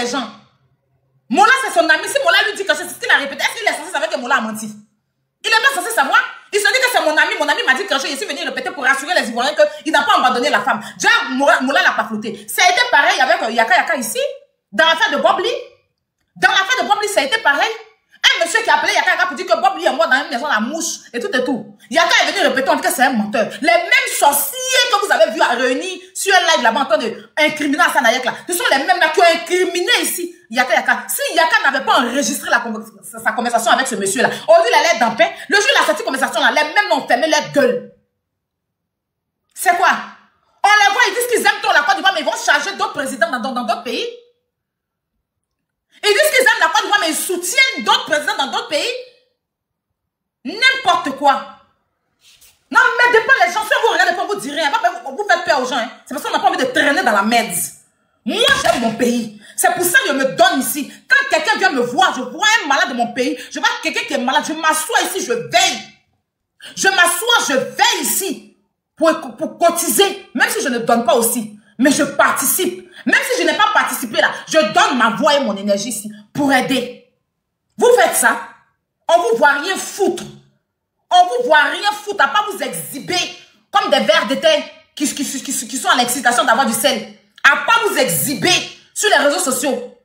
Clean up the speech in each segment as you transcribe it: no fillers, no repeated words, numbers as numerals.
les gens. Mola, c'est son ami. Si Mola lui dit que c'est ce qu'il a répété, est-ce qu'il est censé savoir que Mola a menti? Il n'est pas censé savoir. Il se dit que c'est mon ami. Mon ami m'a dit que je suis venu répéter pour rassurer les Ivoiriens qu'il n'a pas abandonné la femme. Déjà, Mola l'a pas flotté. Ça a été pareil avec Yaka Yaka ici. Dans l'affaire de Bob Lee. Dans l'affaire de Bob Lee, ça a été pareil. Un monsieur qui a appelé Yaka Yaka pour dire que Bob Lee est mort dans une maison, la mouche et tout et tout. Yaka est venu répéter, on dit que c'est un menteur. Les mêmes sorciers que vous avez vus réunis sur un live là-bas en train d'incriminer Hassan Hayek là, ce sont les mêmes là qui ont incriminé ici Yaka Yaka. Si Yaka n'avait pas enregistré sa conversation avec ce monsieur là, au lieu d'aller dans paix, le jour de la sortie conversation là, les mêmes ont fermé leur gueule. C'est quoi? On les voit, ils disent qu'ils aiment trop la Côte d'Ivoire, mais ils vont charger d'autres présidents dans d'autres pays. Ils disent qu'ils aiment la Côte d'Ivoire, mais ils soutiennent d'autres présidents dans d'autres pays. N'importe quoi. Non, mais mettez pas les gens. Si vous regardez pas, vous direz rien. Vous faites peur aux gens. Hein. C'est parce qu'on n'a pas envie de traîner dans la merde. Moi, j'aime mon pays. C'est pour ça que je me donne ici. Quand quelqu'un vient me voir, je vois un malade de mon pays. Je vois quelqu'un qui est malade. Je m'assois ici, je veille. Je m'assois, je veille ici. Pour cotiser. Même si je ne donne pas aussi. Mais je participe. Même si je n'ai pas participé là, je donne ma voix et mon énergie ici pour aider. Vous faites ça, on vous voit rien foutre. On vous voit rien foutre, à pas vous exhiber comme des vers de terre qui sont à l'excitation d'avoir du sel. À pas vous exhiber sur les réseaux sociaux.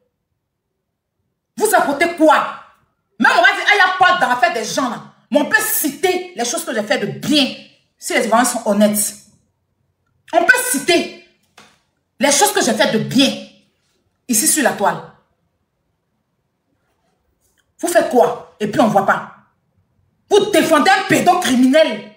Vous apportez quoi? Même on va dire, il n'y a pas dans l'affaire des gens là. Mais on peut citer les choses que j'ai fait de bien si les Ivoiriens sont honnêtes. On peut citer les choses que j'ai fait de bien, ici sur la toile. Vous faites quoi? Et puis on ne voit pas. Vous défendez un pédocriminel.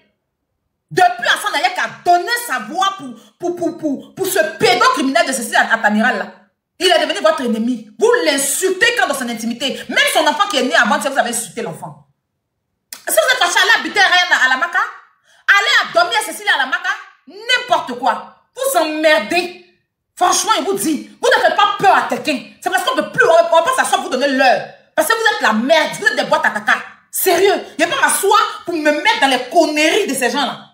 Depuis Hassan Hayek a donné sa voix pour ce pédocriminel de Cécile Atamiral là. Il est devenu votre ennemi. Vous l'insultez quand dans son intimité. Même son enfant qui est né avant, vous avez insulté l'enfant. Si vous êtes fâché, allez habiter à la Maca, allez dormir à Cécile à la Maca, n'importe quoi. Vous emmerdez. Franchement, il vous dit, vous ne faites pas peur à quelqu'un. C'est parce qu'on ne peut plus, on va pas s'asseoir vous donner l'heure. Parce que vous êtes la merde, vous êtes des boîtes à caca. Sérieux, il n'y a pas m'asseoir pour me mettre dans les conneries de ces gens-là.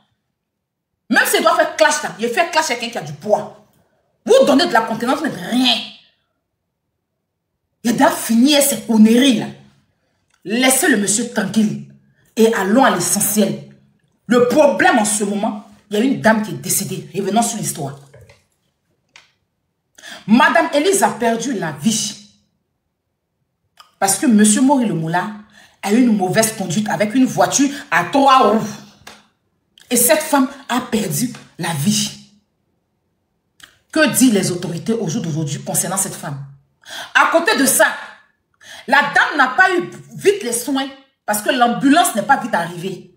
Même s'il doit faire clash là, il fait clash avec quelqu'un qui a du poids. Vous donnez de la contenance, vous n'êtes rien. Il doit finir ces conneries là. Laissez le monsieur tranquille et allons à l'essentiel. Le problème en ce moment, il y a une dame qui est décédée. Revenons sur l'histoire. Madame Elise a perdu la vie parce que monsieur Mori Le Moula a eu une mauvaise conduite avec une voiture à 3 roues. Et cette femme a perdu la vie. Que disent les autorités au jour d'aujourd'hui concernant cette femme? À côté de ça, la dame n'a pas eu vite les soins parce que l'ambulance n'est pas vite arrivée.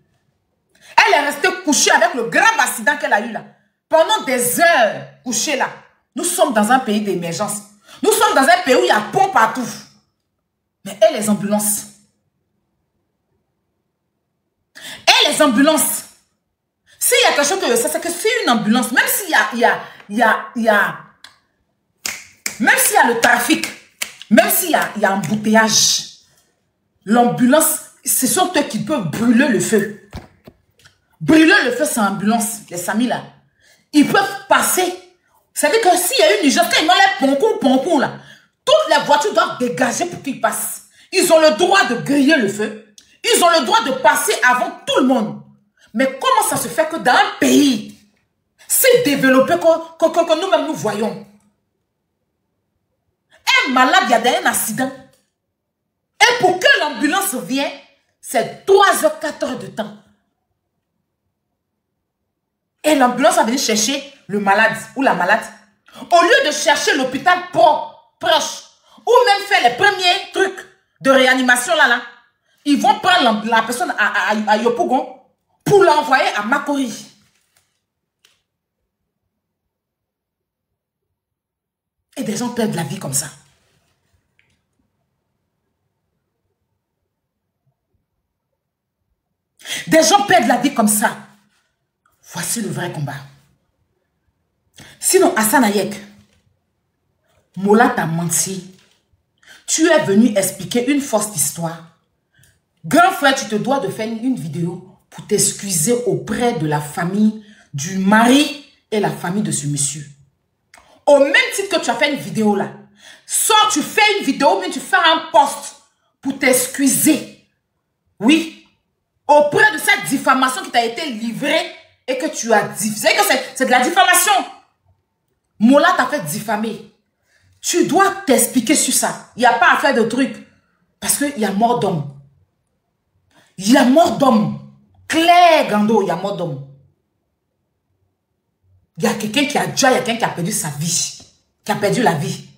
Elle est restée couchée avec le grave accident qu'elle a eu là. Pendant des heures couchée là. Nous sommes dans un pays d'émergence. Nous sommes dans un pays où il y a pont partout. Mais et les ambulances? Et les ambulances? S'il y a quelque chose que je sais, c'est que si une ambulance, même s'il y a le trafic, même s'il y a embouteillage, l'ambulance, ce sont eux qui peuvent brûler le feu. Brûler le feu sans ambulance, les Samis là. Ils peuvent passer. C'est-à-dire que s'il y a une urgence, quand ils ont les poncons là, toutes les voitures doivent dégager pour qu'ils passent. Ils ont le droit de griller le feu. Ils ont le droit de passer avant tout le monde. Mais comment ça se fait que dans un pays si développé que nous-mêmes nous voyons, un malade, il y a un accident. Et pour que l'ambulance vienne, c'est 3 heures, 4 heures de temps. Et l'ambulance va venir chercher le malade ou la malade. Au lieu de chercher l'hôpital proche, ou même faire les premiers trucs de réanimation là, ils vont prendre la personne à Yopougon pour l'envoyer à Makori. Et des gens perdent la vie comme ça. Des gens perdent la vie comme ça. Voici le vrai combat. Sinon, Hassan Hayek, Mola t'a menti. Tu es venu expliquer une fausse histoire. Grand frère, tu te dois de faire une vidéo pour t'excuser auprès de la famille, du mari et la famille de ce monsieur. Au même titre que tu as fait une vidéo là, Sors, tu fais une vidéo, mais tu fais un post pour t'excuser. Oui. Auprès de cette diffamation qui t'a été livrée et que tu as dit. Vous savez que c'est de la diffamation. Mola t'a fait diffamer. Tu dois t'expliquer sur ça. Il n'y a pas à faire de trucs. Parce qu'il y a mort d'homme. Il y a mort d'homme. Claire Gando, il y a mort d'homme. Il y a quelqu'un qui a déjà, il y a quelqu'un qui a perdu sa vie. Qui a perdu la vie.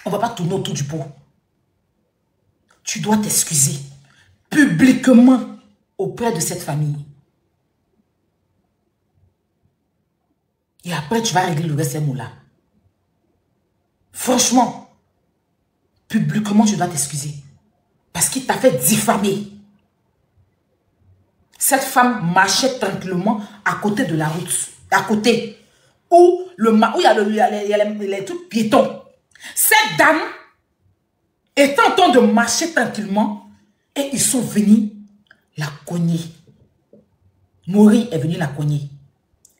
On ne va pas tourner autour du pot. Tu dois t'excuser publiquement auprès de cette famille. Et après, tu vas régler le reste des mots-là. Franchement, publiquement, tu dois t'excuser. Parce qu'il t'a fait diffamer. Cette femme marchait tranquillement à côté de la route. À côté. Où il y a les trucs piétons. Cette dame était en train de marcher tranquillement et ils sont venus la cogner. Mori est venu la cogner.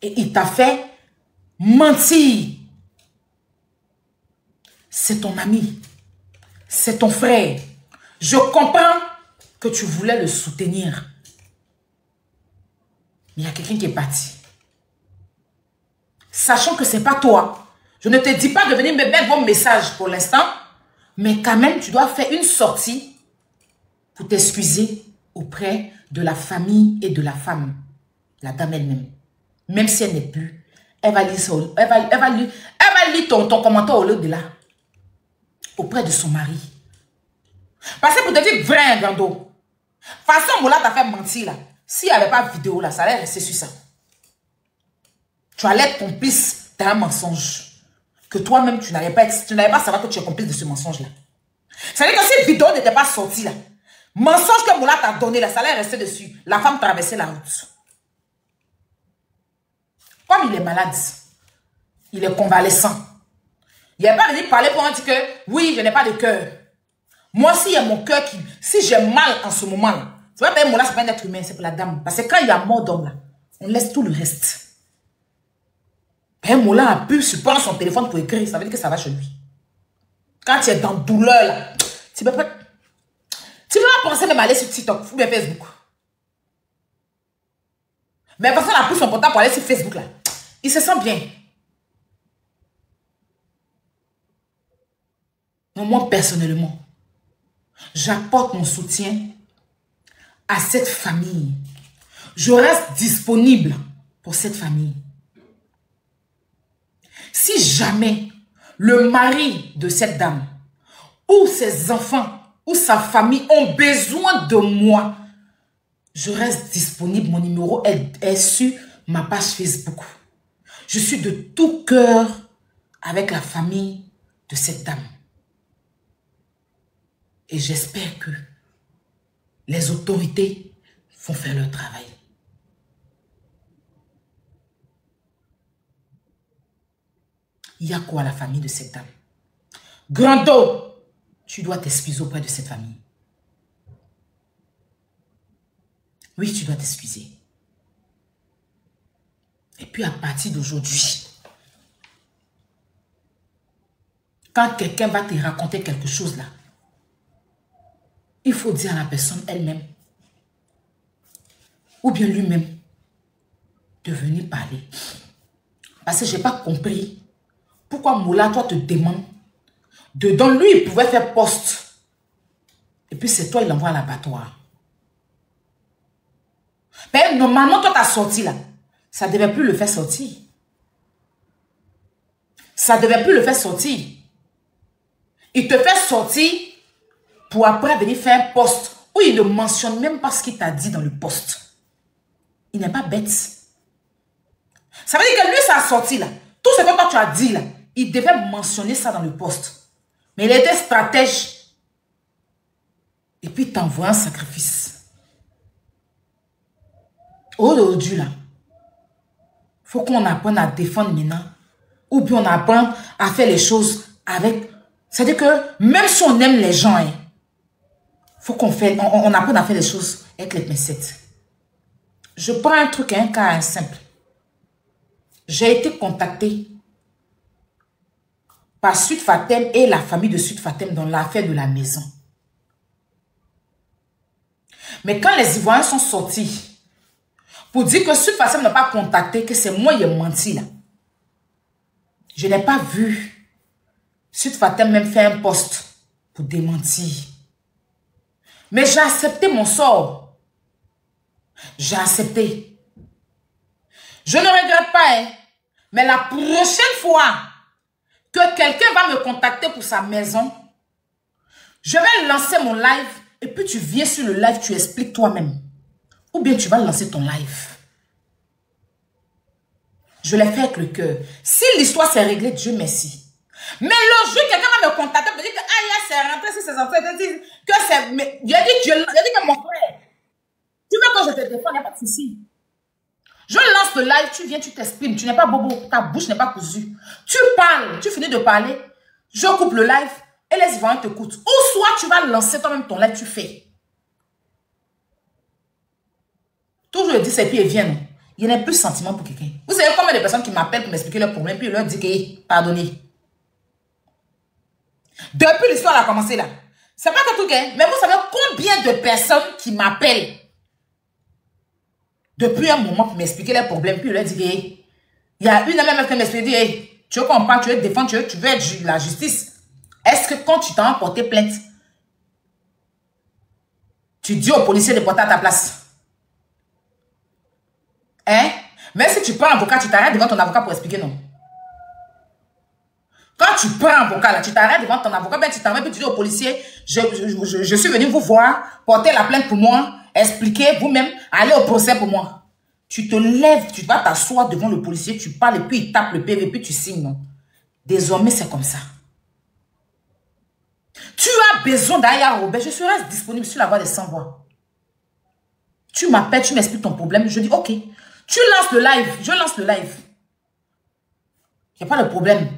Et il t'a fait mentir. C'est ton ami. C'est ton frère. Je comprends que tu voulais le soutenir. Mais il y a quelqu'un qui est parti. Sachant que ce n'est pas toi. Je ne te dis pas de venir me mettre vos messages pour l'instant. Mais quand même, tu dois faire une sortie pour t'excuser auprès de la famille et de la femme. La dame elle-même. Même si elle n'est plus. Elle va lire ton commentaire au lieu de là. Auprès de son mari. Parce que pour te dire vrai, Gando. Façon, Moula t'a fait mentir là. S'il n'y avait pas de vidéo là, ça allait rester sur ça. Tu allais être complice d'un mensonge. Que toi-même, tu n'allais pas savoir que tu es complice de ce mensonge-là. C'est-à-dire que cette vidéo n'était pas sortie là. Mensonge que Moula t'a donné là, ça allait rester dessus. La femme traversait la route. Comme il est malade, il est convalescent. Il n'est pas venu parler pour dire que oui, je n'ai pas de cœur. Moi aussi, il y a mon cœur qui... Si j'ai mal en ce moment, tu vois, Moula, c'est pas un être humain, c'est pour la dame. Parce que quand il y a mort d'homme là, on laisse tout le reste. Moula a pu se prendre son téléphone pour écrire, ça veut dire que ça va chez lui. Quand tu es dans douleur là, tu peux pas penser même aller sur TikTok ou bien Facebook. Mais personne a pris son portable pour aller sur Facebook là. Il se sent bien. Mais moi, personnellement, j'apporte mon soutien à cette famille. Je reste disponible pour cette famille. Si jamais le mari de cette dame ou ses enfants ou sa famille ont besoin de moi, je reste disponible. Mon numéro est sur ma page Facebook. Je suis de tout cœur avec la famille de cette dame. Et j'espère que les autorités vont faire leur travail. Il y a quoi à la famille de cette dame? Grando, tu dois t'excuser auprès de cette famille. Oui, tu dois t'excuser. Et puis à partir d'aujourd'hui, quand quelqu'un va te raconter quelque chose là, il faut dire à la personne elle-même, ou bien lui-même, de venir parler. Parce que je n'ai pas compris pourquoi Moula, toi, te demande dedans. Lui, il pouvait faire poste. Et puis c'est toi, il l'envoie à l'abattoir. Mais normalement, toi, t'as sorti là. Ça ne devait plus le faire sortir. Ça ne devait plus le faire sortir. Il te fait sortir pour après venir faire un poste où il ne mentionne même pas ce qu'il t'a dit dans le poste. Il n'est pas bête. Ça veut dire que lui, ça a sorti là. Tout ce que toi tu as dit là, il devait mentionner ça dans le poste. Mais il était stratège. Et puis il t'envoie un sacrifice. Aujourd'hui là, il faut qu'on apprenne à défendre maintenant. Ou bien on apprend à faire les choses avec... C'est-à-dire que même si on aime les gens, il faut qu'on apprenne à faire les choses avec les pincettes. Je prends un truc, un cas simple. J'ai été contactée par Sud Fatem et la famille de Sud Fatem dans l'affaire de la maison. Mais quand les Ivoiriens sont sortis pour dire que Sud Fatem n'a pas contacté, que c'est moi qui ai menti là, je n'ai pas vu Sud Fatem même faire un post pour démentir. Mais j'ai accepté mon sort. J'ai accepté. Je ne regrette pas, hein, mais la prochaine fois que quelqu'un va me contacter pour sa maison, je vais lancer mon live et puis tu viens sur le live, tu expliques toi-même. Ou bien tu vas lancer ton live. Je l'ai fait avec le cœur. Si l'histoire s'est réglée, Dieu merci. Mais le jour, quelqu'un va me contacter pour dire que ah, c'est rentré sur ses enfants, que c'est... Mais il a dit que mon frère, tu veux que je te défende, il n'y a pas de souci. Je lance le live, tu viens, tu t'exprimes, tu n'es pas bobo, ta bouche n'est pas cousue. Tu parles, tu finis de parler, je coupe le live et les Ivoiriens t'écoutent. Ou soit tu vas lancer toi-même ton live, tu fais. Toujours le 10 et puis ils viennent. Il n'y a plus de sentiment pour quelqu'un. Vous savez combien de personnes qui m'appellent pour m'expliquer leurs problèmes, puis ils leur disent que pardonnez. Depuis l'histoire a commencé là. C'est pas que tout gain, mais vous savez combien de personnes qui m'appellent depuis un moment pour m'expliquer leurs problèmes, puis ils leur disent que il y a une même qui m'explique, hey, tu veux qu'on parle, tu veux te défendre, tu veux être la justice. Est-ce que quand tu t'en porté plainte, tu dis au policier de porter à ta place? Hein? Mais si tu prends un avocat, tu t'arrêtes devant ton avocat pour expliquer, non? Quand tu prends un avocat, là, tu t'arrêtes devant ton avocat, ben tu t'en vas, puis tu dis au policier, je suis venu vous voir, porter la plainte pour moi, expliquer vous-même, aller au procès pour moi. Tu te lèves, tu vas t'asseoir devant le policier, tu parles, et puis il tape le PV, puis tu signes, non? Désormais, c'est comme ça. Tu as besoin d'Aya Robert, je serai disponible sur la voie des sans-voix. Tu m'appelles, tu m'expliques ton problème, je dis ok. Tu lances le live, je lance le live. Il n'y a pas de problème.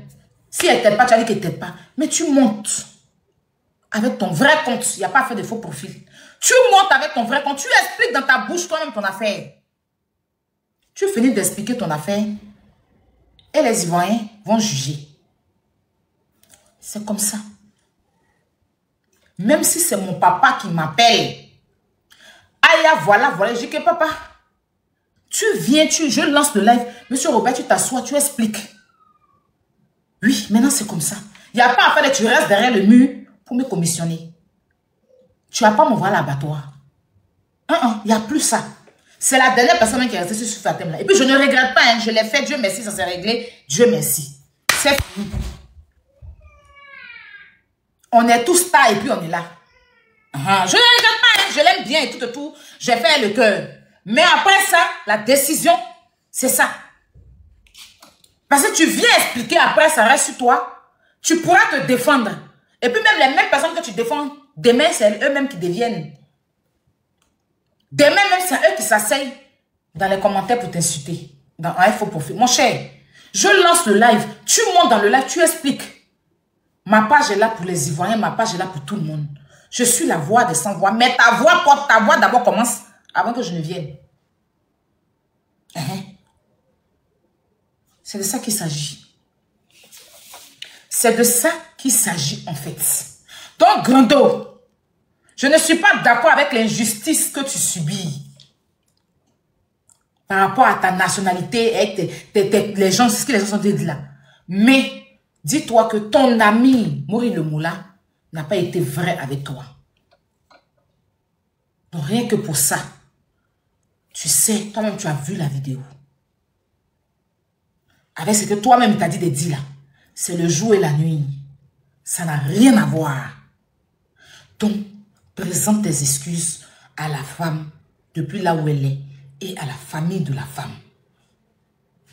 Si elle ne t'aide pas, tu as dit qu'elle ne t'aide pas. Mais tu montes avec ton vrai compte. Il n'y a pas à faire de faux profils. Tu montes avec ton vrai compte. Tu expliques dans ta bouche toi-même ton affaire. Tu finis d'expliquer ton affaire. Et les Ivoiriens vont juger. C'est comme ça. Même si c'est mon papa qui m'appelle. Aya, voilà. Je dis que papa, tu viens, je lance le live. Monsieur Robert, tu t'assois, tu expliques. Oui, maintenant c'est comme ça. Il n'y a pas à faire que tu restes derrière le mur pour me commissionner. Tu n'as pas m'envoyer à l'abattoir. Il n'y a plus ça. C'est la dernière personne qui est restée sur Fatem là. Et puis je ne regrette pas, hein, je l'ai fait, Dieu merci, ça s'est réglé. Dieu merci. C'est fini. On est tous là et puis on est là. Je ne regrette pas, hein, je l'aime bien et tout. J'ai fait le cœur. Mais après ça, la décision, c'est ça. Parce que tu viens expliquer après, ça reste sur toi. Tu pourras te défendre. Et puis même les mêmes personnes que tu défends, demain, c'est eux-mêmes qui deviennent. Demain, même, c'est eux qui s'asseyent dans les commentaires pour t'insulter. Dans un faux profil. Mon cher, je lance le live. Tu montes dans le live, tu expliques. Ma page est là pour les Ivoiriens, ma page est là pour tout le monde. Je suis la voix des sans-voix. Mais ta voix, porte ta voix d'abord commence avant que je ne vienne. C'est de ça qu'il s'agit. C'est de ça qu'il s'agit en fait. Donc, Grando, je ne suis pas d'accord avec l'injustice que tu subis par rapport à ta nationalité, avec les gens, c'est ce que les gens sont dit là. Mais, dis-toi que ton ami, Maurice Le Moula, n'a pas été vrai avec toi. Donc, rien que pour ça, tu sais, toi-même, tu as vu la vidéo. Avec ce que toi-même t'as dit de dire là, c'est le jour et la nuit. Ça n'a rien à voir. Donc, présente tes excuses à la femme depuis là où elle est et à la famille de la femme.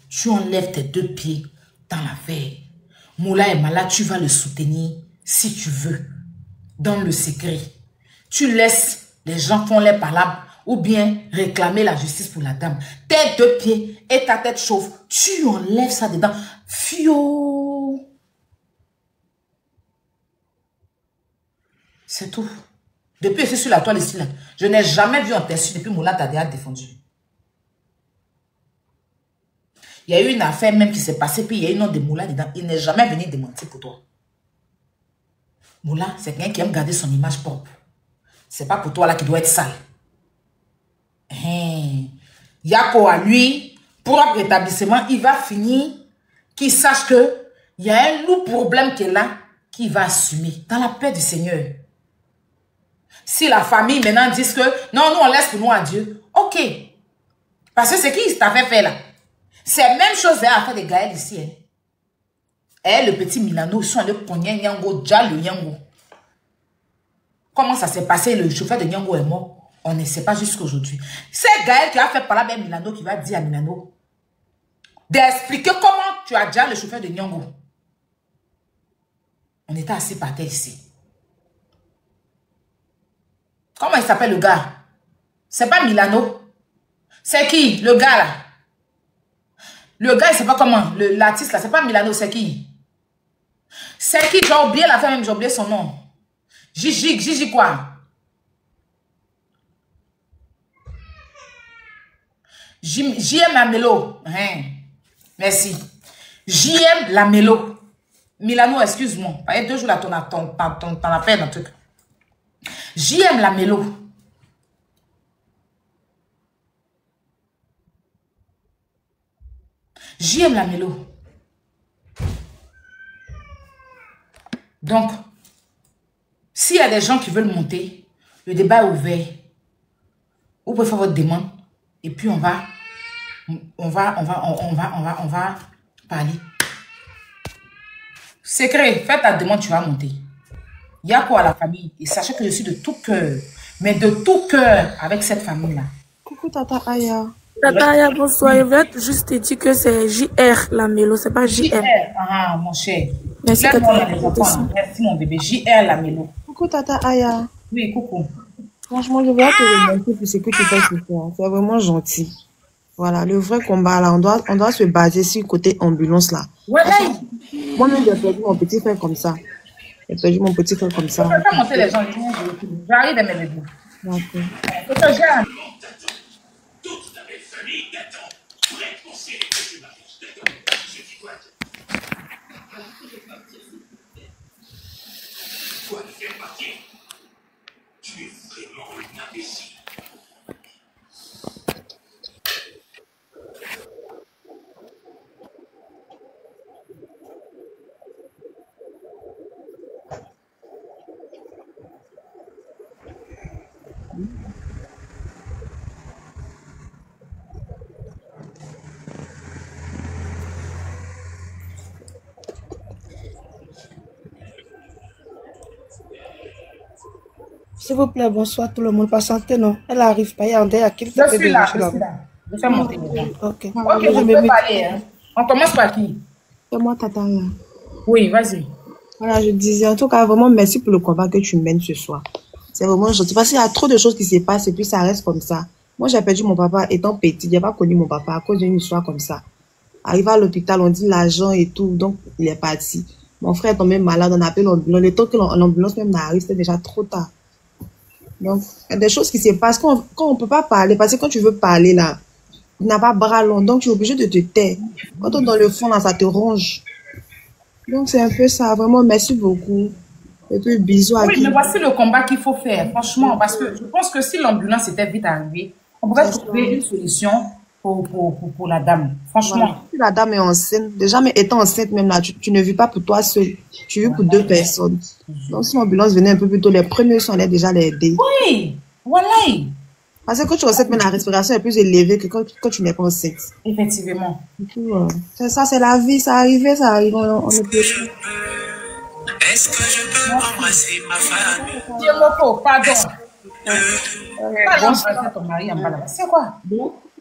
Tu enlèves tes deux pieds dans l'affaire. Moula est malade, tu vas le soutenir si tu veux, dans le secret. Tu laisses les gens font les palabres ou bien réclamer la justice pour la dame. Tes deux pieds et ta tête chauffe. Tu enlèves ça dedans. Fio. C'est tout. Depuis que je suis sur la toile ici, là, je n'ai jamais vu un t'insulte depuis Moula t'a déjà défendu. Il y a eu une affaire même qui s'est passée, puis il y a eu un nom de Moula dedans. Il n'est jamais venu démentir pour toi. Moula, c'est quelqu'un qui aime garder son image propre. C'est pas pour toi là qui doit être sale. Yako à lui, propre établissement, il va finir, qu'il sache que il y a un lourd problème qui est là, qu'il va assumer dans la paix du Seigneur. Si la famille maintenant dit que non, nous on laisse pour nous à Dieu, ok. Parce que c'est qui t'a fait là? C'est la même chose à faire des Gaël ici. Hein. Et le petit Milano, ils sont allés cogner Nyango, déjà le Nyango. Comment ça s'est passé? Le chauffeur de Nyango est mort. On ne sait pas jusqu'à aujourd'hui. C'est Gaël qui a fait par là même Milano qui va dire à Milano d'expliquer comment tu as déjà le chauffeur de Nyango. On était assis par terre ici. Comment il s'appelle le gars? C'est pas Milano. C'est qui? Le gars là. Le gars, il sait pas comment. L'artiste là, c'est pas Milano, c'est qui? C'est qui? J'ai oublié la femme même, j'ai oublié son nom. Gigi quoi? JM Lamelo. Hein. Merci. JM Lamelo. Milano, excuse-moi. Il y a 2 jours là, t'en as fait un truc. JM Lamelo. JM Lamelo. Donc, s'il y a des gens qui veulent monter, le débat est ouvert. Vous pouvez faire votre demande et puis on va parler. Secret, fais ta demande, tu vas monter. Il y a quoi à la famille? Et sachez que je suis de tout cœur, mais de tout cœur avec cette famille-là. Coucou Tata Aya. Tata Aya, bonsoir. Je voulais juste te dire que c'est JR Lamelo, c'est pas JR. Ah, mon cher. Merci, merci mon bébé. JR Lamelo. Coucou Tata Aya. Oui, coucou. Franchement, je voulais te remercier pour ce que tu fais ce soir. C'est vraiment gentil. Voilà, le vrai combat là, on doit se baser sur le côté ambulance là. Ouais, moi-même, j'ai perdu mon petit frère comme ça. J'ai perdu mon petit frère comme ça. Je ne peux pas monter les gens. J'arrive à mes bébés. D'accord. Tu es vraiment une imbécile. S'il vous plaît, bonsoir tout le monde. Patientez, non. Elle arrive pas. Il y a qui je suis là. Je fais monter les gens. Ok. Ok, je peux parler. Hein. On commence par qui? C'est moi, Tata. Oui, vas-y. Voilà, je disais, en tout cas, vraiment, merci pour le combat que tu mènes ce soir. C'est vraiment gentil. Parce qu'il y a trop de choses qui se passent et puis ça reste comme ça. Moi, j'ai perdu mon papa étant petit. J'ai pas connu mon papa à cause d'une histoire comme ça. Arrivé à l'hôpital, on dit l'argent et tout. Donc, il est parti. Mon frère est tombé malade. On a appelé l'ambulance. Le temps que l'ambulance même arrive, c'était déjà trop tard. Donc, il y a des choses qui se passent quand on ne peut pas parler. Parce que quand tu veux parler, là, tu n'as pas bras long. Donc, tu es obligé de te taire. Quand tu es dans le fond, là, ça te ronge. Donc, c'est un peu ça. Vraiment, merci beaucoup. Et puis, bisous à Oui, mais voici le combat qu'il faut faire, franchement. Parce que je pense que si l'ambulance était vite arrivée, on pourrait trouver une solution pour la dame. Franchement. Voilà. Si la dame est enceinte, déjà, mais étant enceinte même là, tu ne vis pas pour toi seul. Tu vis pour 2 personnes. Donc, si l'ambulance venait un peu plus tôt, les premiers soins allaient déjà l'aider. Oui, voilà. Parce que quand tu es enceinte, même la respiration est plus élevée que quand tu n'es pas enceinte. Effectivement. C'est ça, c'est la vie, ça arrive, on ne peut pas. Est-ce que je peux embrasser ma famille? Pardon. C'est quoi?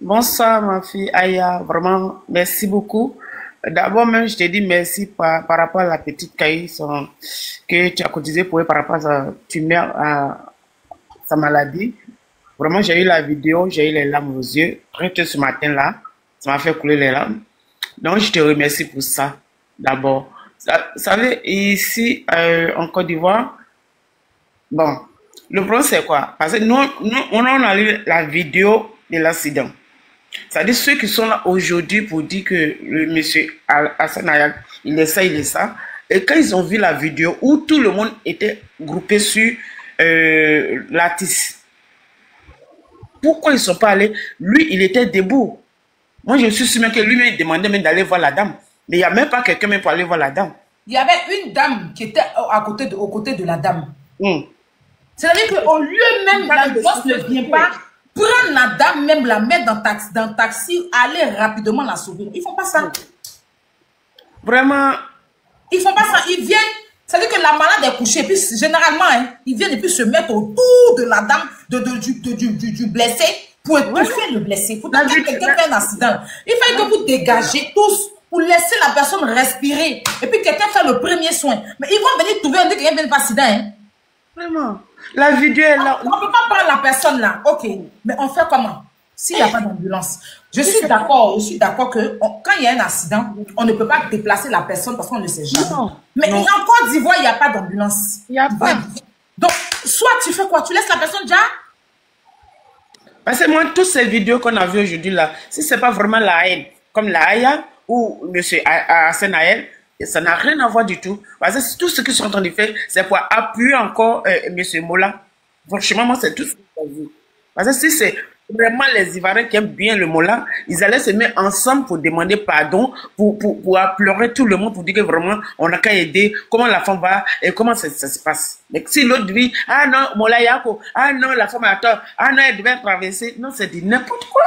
Bonsoir ma fille Aya, vraiment merci beaucoup. D'abord même je te dis merci par rapport à la petite Caïs que tu as cotisé pour elle par rapport à sa tumeur, à sa maladie. Vraiment j'ai eu la vidéo, j'ai eu les larmes aux yeux. Rien ce matin là, ça m'a fait couler les larmes. Donc je te remercie pour ça d'abord. Vous savez, ici en Côte d'Ivoire, bon, le problème c'est quoi? Parce que nous on a eu la vidéo de l'accident. C'est-à-dire ceux qui sont là aujourd'hui pour dire que le monsieur Hassan Ayak, il est ça, il est ça. Et quand ils ont vu la vidéo où tout le monde était groupé sur l'artiste, pourquoi ils ne sont pas allés? Lui, il était debout. Moi, je suis sûr même que lui-même demandait même d'aller voir la dame. Mais il n'y a même pas quelqu'un même pour aller voir la dame. Il y avait une dame qui était aux côtés de la dame. Mm. C'est-à-dire qu'au lieu même, l'ambulance ne vient pas prendre la dame, même la mettre dans le taxi, aller rapidement la sauver. Ils ne font pas ça. Vraiment. Ils ne font pas ça. Ils viennent. C'est-à-dire que la malade est couchée. Puis généralement, hein, ils viennent et puis se mettre autour de la dame, du blessé, pour étouffer le blessé. Pour que quelqu'un fait un accident. Il fallait que vous dégagez tous pour laisser la personne respirer. Et puis quelqu'un fait le premier soin. Mais ils vont venir trouver un dit qu'il y a un accident. Hein. Vraiment. La vidéo est là. On ne peut pas prendre la personne là. Ok. Mais on fait comment? S'il n'y a pas d'ambulance. Je suis d'accord que quand il y a un accident, on ne peut pas déplacer la personne parce qu'on ne sait jamais. Mais en Côte d'Ivoire, il n'y a pas d'ambulance. Il n'y a pas. Donc, soit tu fais quoi? Tu laisses la personne déjà? Parce que moi, toutes ces vidéos qu'on a vues aujourd'hui là, si ce n'est pas vraiment la haine, comme la Aya ou M. Hassan Ayak, ça n'a rien à voir du tout. Parce que tout ce qu'ils sont en train de faire, c'est pour appuyer encore M. Mola. Franchement, moi, c'est tout ce que j'ai vu. Parce que si c'est vraiment les Ivoiriens qui aiment bien le Mola, ils allaient se mettre ensemble pour demander pardon, pour pleurer tout le monde, pour dire que vraiment, on n'a qu'à aider, comment la femme va et comment ça se passe. Mais si l'autre dit, ah non, Mola Yako, ah non, la femme a tort, ah non, elle devait traverser. Non, c'est dit n'importe quoi.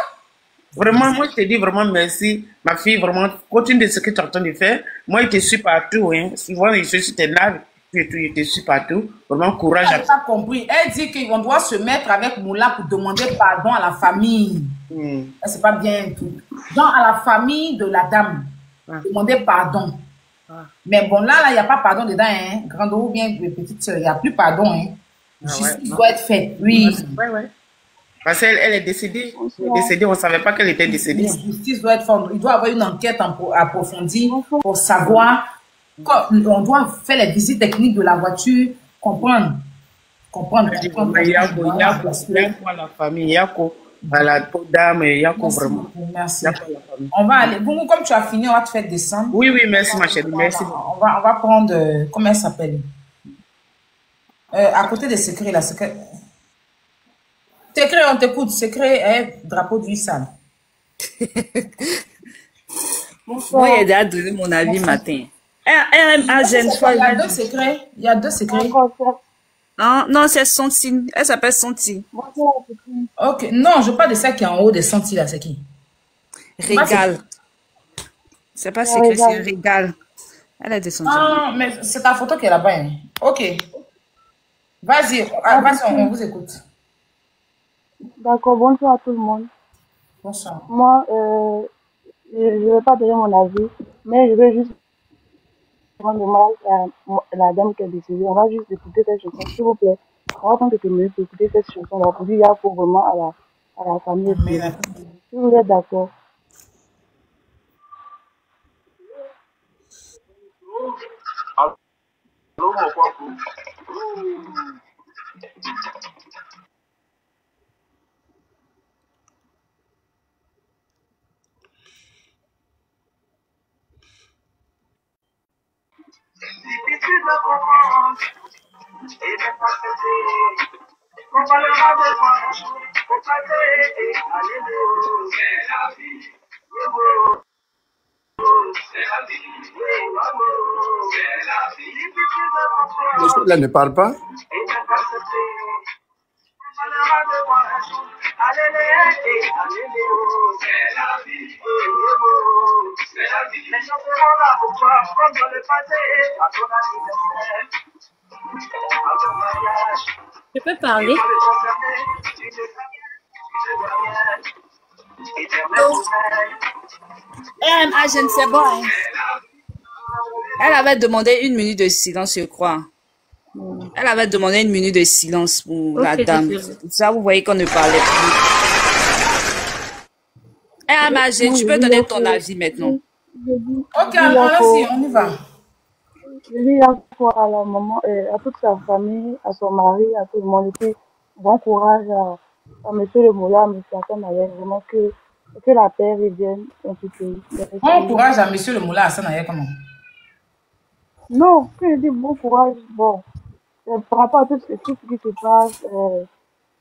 Vraiment, moi, je te dis vraiment merci, ma fille, vraiment, continue de ce que tu es en train de faire. Moi, je te suis partout, hein. Souvent, je suis sur tes lives, je te suis partout. Vraiment, courage. Elle n'a pas compris. Elle dit qu'on doit se mettre avec Moula pour demander pardon à la famille. C'est pas bien tout. Donc, à la famille de la dame, demander pardon. Mais bon, là, il n'y a pas pardon dedans, hein. Grande ou bien petite soeur, il n'y a plus pardon, hein. Justice doit être faite, oui. Ouais. Parce qu'elle est décédée. Elle est décédée, on ne savait pas qu'elle était décédée. La justice doit être faite. Il doit y avoir une enquête approfondie pour savoir. On doit faire les visites techniques de la voiture, comprendre. Il y a quoi la famille, il y a quoi la dame, il y a quoi vraiment. Merci. On va aller. Bon, comme tu as fini, on va te faire descendre. Oui, merci ma chérie, merci. On va prendre, comment elle s'appelle? À côté des secrets, la secret. Secret, on t'écoute. Secret, drapeau du sale. Moi, j'ai déjà donné mon avis matin. RMA Jeune Foi. Il y a deux secrets. Non, c'est Santine. Elle s'appelle Santine. Ok, non, je parle de ça qui est en haut des Santine là, c'est qui? Régal. C'est pas secret, c'est Régal. Elle a des Santine. Ah, mais c'est ta photo qui est là-bas. Hein. Ok. Vas-y, on vous écoute. D'accord, bonsoir à tout le monde. Bonsoir. Moi, je ne vais pas donner mon avis, mais je vais juste rendre hommage à la dame qui est décédée. On va juste écouter cette chanson, s'il vous plaît. On va prendre quelques minutes pour écouter cette chanson-là, pour dire qu'il y a vraiment à la famille. Si vous êtes d'accord. Là ne parle pas. Je peux parler? Je ne sais pas. Hein. Elle avait demandé une minute de silence, je crois. Elle avait demandé une minute de silence pour la dame. Ça, vous voyez qu'on ne parlait plus. Tu peux donner ton avis maintenant. Ok, allons-y, on y va. Je dis à la maman, à toute sa famille, à son mari, à tout le monde. Et puis, bon courage à M. le Moula, à M. Hassan Ayak. Vraiment que et que la paix revienne dans ce pays. Bon courage à monsieur le Moula Hassan Aya, comment? Non, quand je dis bon courage, bon, par rapport à tout ce qui se passe,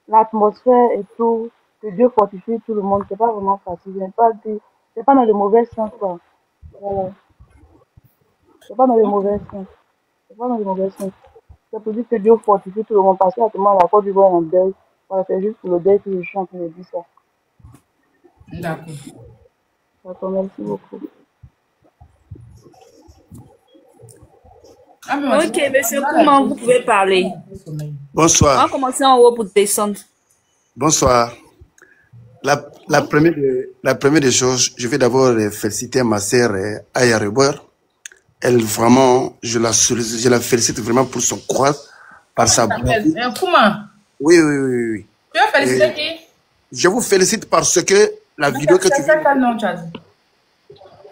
l'atmosphère et tout, que Dieu fortifie tout le monde, c'est pas vraiment facile. Je n'ai pas dit, c'est pas dans le mauvais sens, quoi. Voilà. C'est pas dans le mauvais sens. C'est pas dans le mauvais sens. C'est pour dire que Dieu fortifie tout le monde, parce qu'actuellement, la Côte d'Ivoire est en deuil. Voilà, c'est juste pour le deuil que je suis en train de dire ça. D'accord. D'accord, merci beaucoup. Ok, monsieur Comment vous pouvez parler. Bonsoir. On va commencer en haut pour descendre. Bonsoir. La première des choses, je vais d'abord féliciter ma sœur Aya Reber. Elle vraiment, je la félicite vraiment pour son courage, par sa bravoure. Comment? Oui, oui, oui, oui. Tu veux féliciter qui? Je vous félicite parce que la vidéo que tu fais. Quel nom tu as dit?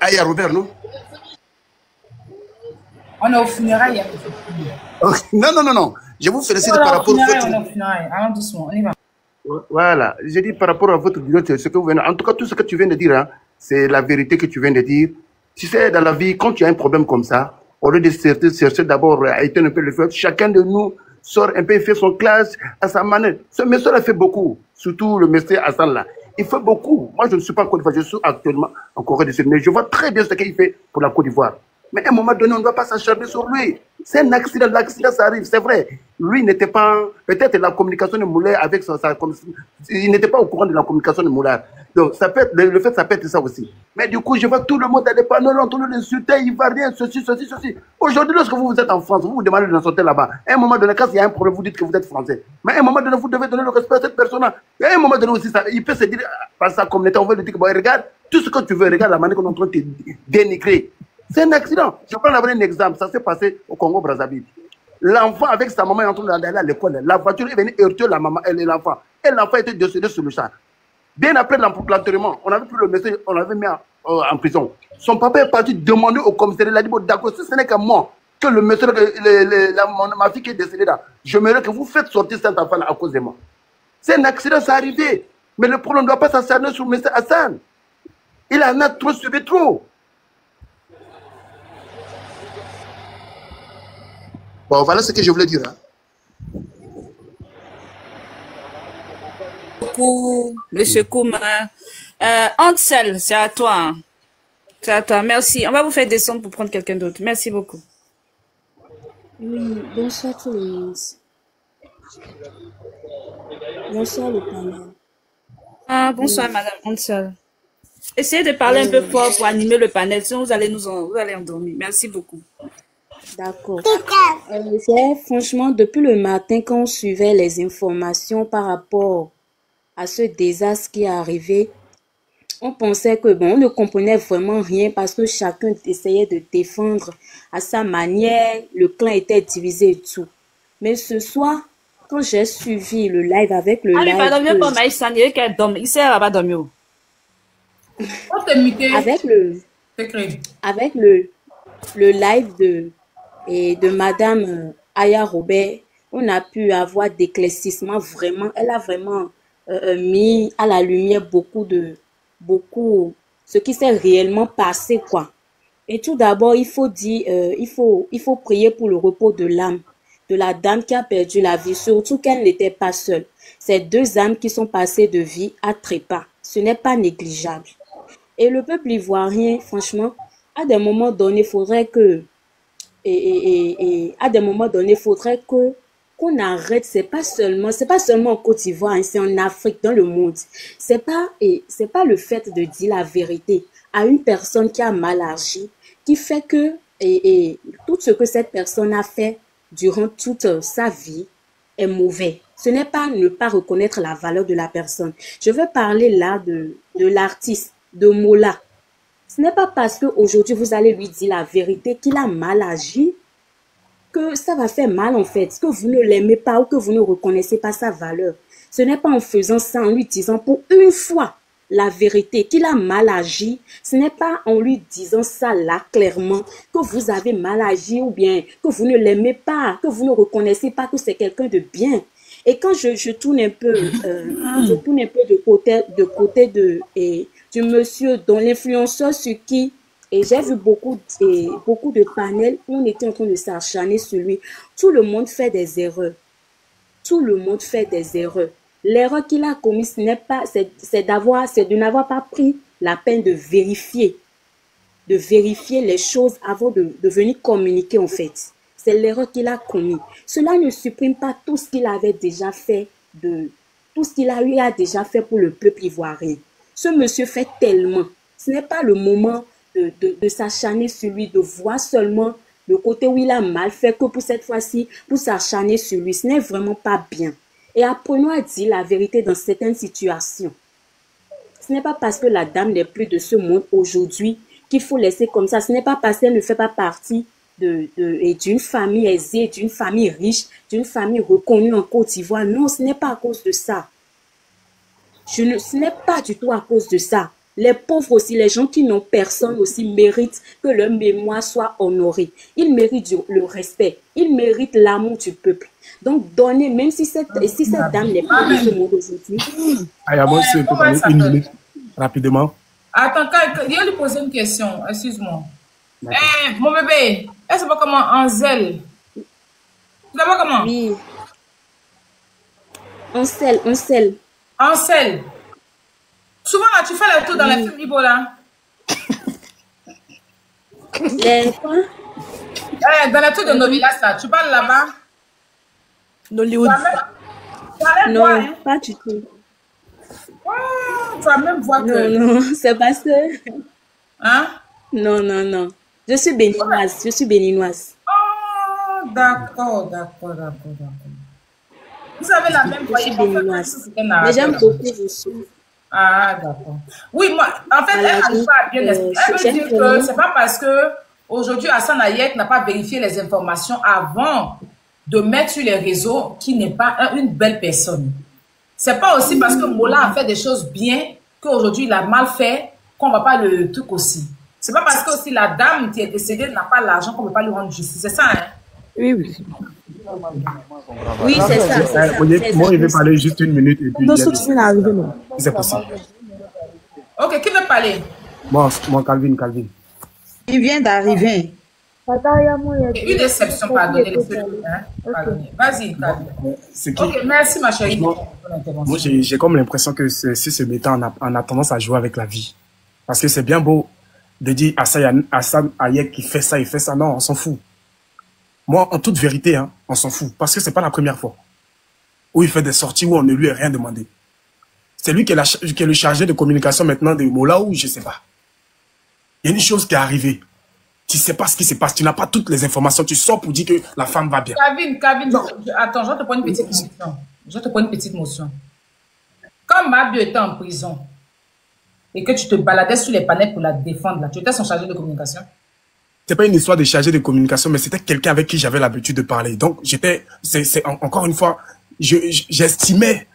Aya Reber, non? On est au funérailles. Non, non, non, non. Je vous félicite par rapport à votre... On est au funérailles. Allons doucement, on y va. Voilà. J'ai dit par rapport à votre vidéo, ce que vous venez... En tout cas, tout ce que tu viens de dire, hein, c'est la vérité que tu viens de dire. Tu sais, dans la vie, quand tu as un problème comme ça, au lieu de chercher d'abord à éteindre un peu le feu, chacun de nous sort un peu et fait son classe à sa manière. Ce monsieur a fait beaucoup, surtout le monsieur Hassan là. Il fait beaucoup. Moi, je ne suis pas en Côte d'Ivoire, je suis actuellement en Corée du Sud, mais je vois très bien ce qu'il fait pour la Côte d'Ivoire. Mais à un moment donné, on ne doit pas s'acharner sur lui. C'est un accident, l'accident, ça arrive, c'est vrai. Lui n'était pas, peut-être la communication de Moulay avec il n'était pas au courant de la communication de Moulay. Donc, ça peut être, le fait, ça peut être ça aussi. Mais du coup, je vois tout le monde à des panneaux, en train de l'insulter, il va rien, ceci. Aujourd'hui, lorsque vous êtes en France, vous vous demandez de sortir là-bas. À un moment donné, quand il y a un problème, vous dites que vous êtes français. Mais à un moment donné, vous devez donner le respect à cette personne-là. Et à un moment donné aussi, il peut se dire, par sa communauté, on veut lui dire, bon, regarde, tout ce que tu veux, regarde la manière qu'on est en train de te dénigrer. C'est un accident. Je prends un exemple. Ça s'est passé au Congo-Brazzaville. L'enfant avec sa maman est en train d'aller à l'école. La voiture est venue heurter la maman et l'enfant. Et l'enfant était décédé sur le champ. Bien après l'enterrement, on avait pris le monsieur, on l'avait mis en prison. Son papa est parti demander au commissariat. Il a dit, bon, d'accord, si ce n'est que moi, que le monsieur, ma fille qui est décédée là, je j'aimerais que vous faites sortir cet enfant là à cause de moi. C'est un accident, ça arrivé. Mais le problème ne doit pas s'acharner sur le monsieur Hassan. Il en a trop subi trop. Bon, voilà ce que je voulais dire. Hein. Beaucoup, monsieur Kouma. Ansel, c'est à toi. Hein. C'est à toi, merci. On va vous faire descendre pour prendre quelqu'un d'autre. Merci beaucoup. Oui, bonsoir tout le monde. Bonsoir le panel. Ah, bonsoir madame Ansel. Essayez de parler un peu fort pour animer le panel, sinon vous allez endormir. Merci beaucoup. D'accord. C'est franchement depuis le matin quand on suivait les informations par rapport à ce désastre qui est arrivé, on pensait que bon, on ne comprenait vraiment rien parce que chacun essayait de défendre à sa manière, le clan était divisé et tout. Mais ce soir, quand j'ai suivi le live avec le live, avec le live de Madame Aya Robert, on a pu avoir d'éclaircissement vraiment. Elle a vraiment mis à la lumière beaucoup ce qui s'est réellement passé, quoi. Et tout d'abord, il faut dire, il faut prier pour le repos de l'âme de la dame qui a perdu la vie, surtout qu'elle n'était pas seule. Ces deux âmes qui sont passées de vie à trépas, ce n'est pas négligeable. Et le peuple ivoirien, franchement, à des moments donnés, il faudrait que qu'on arrête. C'est pas seulement en Côte d'Ivoire, hein, c'est en Afrique, dans le monde. C'est pas le fait de dire la vérité à une personne qui a mal agi, qui fait que tout ce que cette personne a fait durant toute sa vie est mauvais. Ce n'est pas ne pas reconnaître la valeur de la personne. Je veux parler là de l'artiste, de Mola. Ce n'est pas parce qu'aujourd'hui vous allez lui dire la vérité qu'il a mal agi que ça va faire mal en fait, que vous ne l'aimez pas ou que vous ne reconnaissez pas sa valeur. Ce n'est pas en faisant ça, en lui disant pour une fois la vérité qu'il a mal agi, ce n'est pas en lui disant ça là clairement que vous avez mal agi ou bien que vous ne l'aimez pas, que vous ne reconnaissez pas que c'est quelqu'un de bien. Et quand je tourne un peu, de côté du monsieur dont l'influenceur sur qui, et j'ai vu beaucoup de panels où on était en train de s'acharner sur lui. Tout le monde fait des erreurs. Tout le monde fait des erreurs. L'erreur qu'il a commise, c'est de n'avoir pas pris la peine de vérifier les choses avant de venir communiquer en fait. C'est l'erreur qu'il a commis. Cela ne supprime pas tout ce qu'il avait déjà fait, tout ce qu'il a eu à déjà fait pour le peuple ivoirien. Ce monsieur fait tellement. Ce n'est pas le moment de s'acharner sur lui, de voir seulement le côté où il a mal fait que pour cette fois-ci, pour s'acharner sur lui. Ce n'est vraiment pas bien. Et apprenons à dire la vérité dans certaines situations. Ce n'est pas parce que la dame n'est plus de ce monde aujourd'hui qu'il faut laisser comme ça. Ce n'est pas parce qu'elle ne fait pas partie d'une famille aisée, d'une famille riche, d'une famille reconnue en Côte d'Ivoire. Non, ce n'est pas à cause de ça. Ce n'est pas du tout à cause de ça. Les pauvres aussi, les gens qui n'ont personne aussi méritent que leur mémoire soit honorée. Ils méritent le respect. Ils méritent l'amour du peuple. Donc, donnez, même si cette dame n'est pas de ce monde aujourd'hui. Aya, moi, je peux parler une minute, rapidement. Attends, il va lui poser une question. Excuse-moi. Mon bébé, est-ce pas comment Ansel? Tu sais pas comment? Oui. Ansel. Ansel. Souvent, là, tu fais le tour dans les films Ibo, là. Les quoi? Dans les tours de Novilas, là. Tu parles là-bas? Nollywood. Non, hein? Pas du tout. Oh, tu vas même voir que... Non, c'est parce que... Hein? Non. Je suis béninoise. Oh, d'accord. Vous avez la même voix. Je suis béninoise. Mais j'aime beaucoup vous. Ah, d'accord. Oui, moi, en fait, elle n'arrive pas à bien expliquer. Elle veut dire que c'est pas parce que aujourd'hui Hassan Hayek n'a pas vérifié les informations avant de mettre sur les réseaux qu'il n'est pas une belle personne. C'est pas aussi parce que Mola a fait des choses bien qu'aujourd'hui il a mal fait qu'on va pas le truc aussi. C'est pas parce que aussi la dame qui est décédée n'a pas l'argent qu'on ne peut pas lui rendre justice. C'est ça, hein? Oui. Oui, c'est ça. Moi, je vais parler juste une minute et puis... C'est possible. Ok, qui veut parler? Moi, Calvin. Il vient d'arriver. Une déception, pardonnez. Vas-y, Calvin. Ok, merci ma chérie. Moi, j'ai comme l'impression que ce méta, on a tendance à jouer avec la vie. Parce que c'est bien beau de dire Hassan Hayek qui fait ça, il fait ça. Non, on s'en fout. Moi, en toute vérité, hein, on s'en fout. Parce que c'est pas la première fois où il fait des sorties où on ne lui a rien demandé. C'est lui qui est le chargé de communication maintenant de Mola ou je sais pas. Il y a une chose qui est arrivée. Tu sais pas ce qui se passe. Tu n'as pas toutes les informations. Tu sors pour dire que la femme va bien. Calvin, attends, je vais te prendre une petite motion. Quand Mabio était en prison et que tu te baladais sur les panels pour la défendre, là, tu étais son chargé de communication? C'est pas une histoire de chargé de communication, mais c'était quelqu'un avec qui j'avais l'habitude de parler. Donc, encore une fois, j'estimais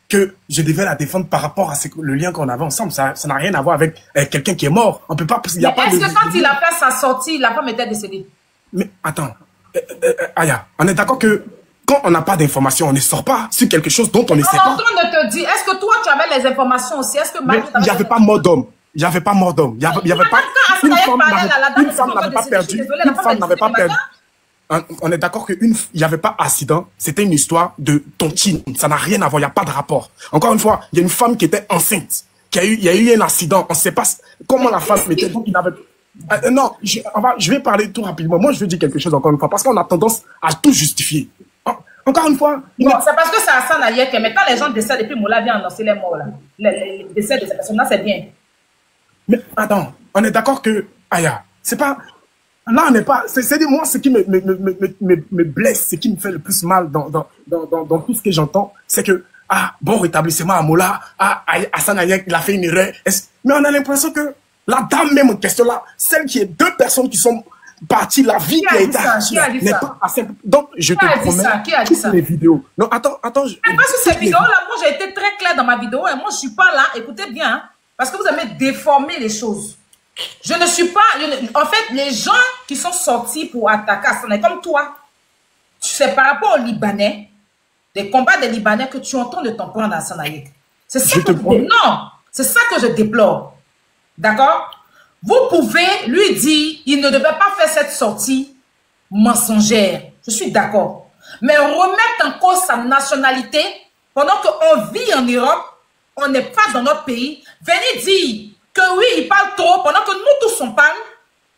que je devais la défendre par rapport à le lien qu'on avait ensemble. Ça n'a rien à voir avec quelqu'un qui est mort. On peut pas... Est-ce que quand il a fait sa sortie, la femme était décédée? Mais attends, Aya, on est d'accord que quand on n'a pas d'informations, on ne sort pas sur quelque chose dont on ne sait pas. On te dit, est-ce que toi, tu avais les informations aussi? Est-ce que il n'y avait pas mort d'homme. Il n'y avait pas mort d'homme. Il n'y avait pas... Une femme n'avait pas perdu. Une femme n'avait pas perdu. On est d'accord qu'il n'y avait pas accident. C'était une histoire de tontine. Ça n'a rien à voir. Il n'y a pas de rapport. Encore une fois, il y a une femme qui était enceinte. Il y a eu un accident. On ne sait pas comment la femme était. Donc, il avait... non, je vais parler tout rapidement. Moi, je veux dire quelque chose encore une fois. Parce qu'on a tendance à tout justifier. Encore une fois... Non, c'est parce que c'est Hassan Hayek. Mais quand les gens décèdent et puis Mola vient annoncer les morts, là. Les décès de ces personnes-là, c'est bien. Mais attends, on est d'accord que... Aya, c'est pas... Là, on n'est pas... C'est moi, ce qui me blesse, ce qui me fait le plus mal dans tout ce que j'entends, c'est que, bon rétablissement à Mola, Hassan Hayek, il a fait une erreur. Mais on a l'impression que la dame même en question là, celle qui est deux personnes qui sont parties, la vie qui a été arrachée, n'est pas assez... Donc, je te promets, toutes les vidéos... Non, attends... Mais pas sur ces vidéos-là, moi, j'ai été très clair dans ma vidéo, et moi, je suis pas là, écoutez bien, hein, parce que vous avez déformé les choses. Je ne suis pas... En fait, les gens qui sont sortis pour attaquer Hassan, comme toi, c'est par rapport aux Libanais, des combats des Libanais que tu entends de t'en prendre à Hassan Hayek. C'est ça que non, c'est ça que je déplore. D'accord? Vous pouvez lui dire, il ne devait pas faire cette sortie mensongère. Je suis d'accord. Mais remettre en cause sa nationalité, pendant qu'on vit en Europe, on n'est pas dans notre pays, venir dire que oui, il parle trop, pendant que nous tous on parle,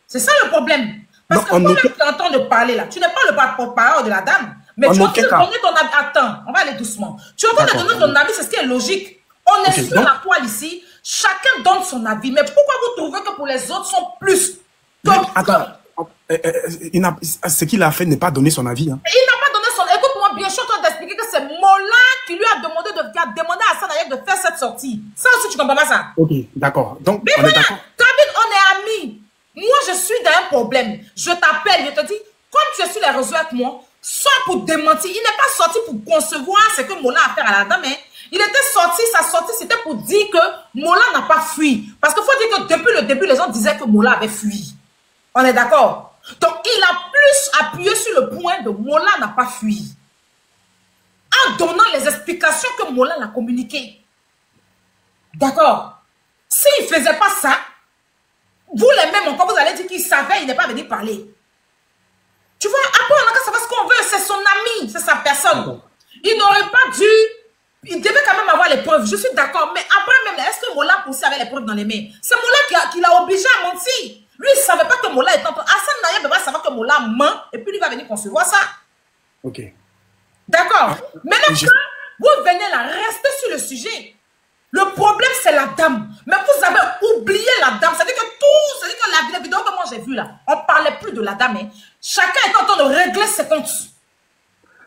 c'est ça le problème. Parce que toi-même, tu es en train de parler là. Tu n'es pas le porte-parole de la dame. Mais tu es en train de donner ton avis. Attends, on va aller doucement. Tu es en train de donner ton avis, c'est ce qui est logique. On est sur la toile ici. Chacun donne son avis. Mais pourquoi vous trouvez que pour les autres sont plus... Attends, ce qu'il a fait n'est pas donner son avis. Hein. Il n'a pas donné son... Écoute-moi bien, je suis en train d'expliquer que c'est Mola qui lui a demandé à Hassan Ayek de faire cette sortie. Ça aussi, tu comprends pas ça? Ok, d'accord. Donc, mais on est d'accord. David, on est amis. Moi, je suis dans un problème. Je t'appelle, je te dis, comme tu es sur les réseaux avec moi, soit pour démentir. Il n'est pas sorti pour concevoir ce que Mola a fait à la dame. Hein. Il était sorti, sa sortie, c'était pour dire que Mola n'a pas fui. Parce qu'il faut dire que depuis le début, les gens disaient que Mola avait fui. On est d'accord? Donc, il a plus appuyé sur le point de Mola n'a pas fui. En donnant les explications que Mola l'a communiquées. D'accord? S'il ne faisait pas ça, vous les mêmes encore, vous allez dire qu'il savait, il n'est pas venu parler. Tu vois, après, on a qu'à savoir ce qu'on veut, c'est son ami, c'est sa personne. Il n'aurait pas dû, il devait quand même avoir les preuves, je suis d'accord, mais après même, est-ce que Mola poussait avec les preuves dans les mains? C'est Mola qui l'a obligé à mentir. Lui, il ne savait pas que Mola était en train. Hassan Ayek va savoir que Mola ment, et puis lui va venir concevoir ça. Ok. D'accord. Maintenant, quand vous venez là, restez sur le sujet. Le problème, c'est la dame. Mais vous avez oublié la dame. C'est-à-dire que la vidéo que moi j'ai vue là, on ne parlait plus de la dame. Hein. Chacun est en train de régler ses comptes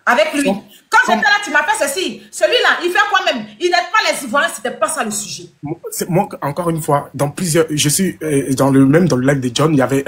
avec lui. Quand j'étais là, tu m'as fait ceci. Celui-là, il fait quoi même? Il n'aide pas les Ivoiriens, c'était pas ça le sujet. Moi, encore une fois, dans plusieurs... Je suis dans le live de John, il y avait...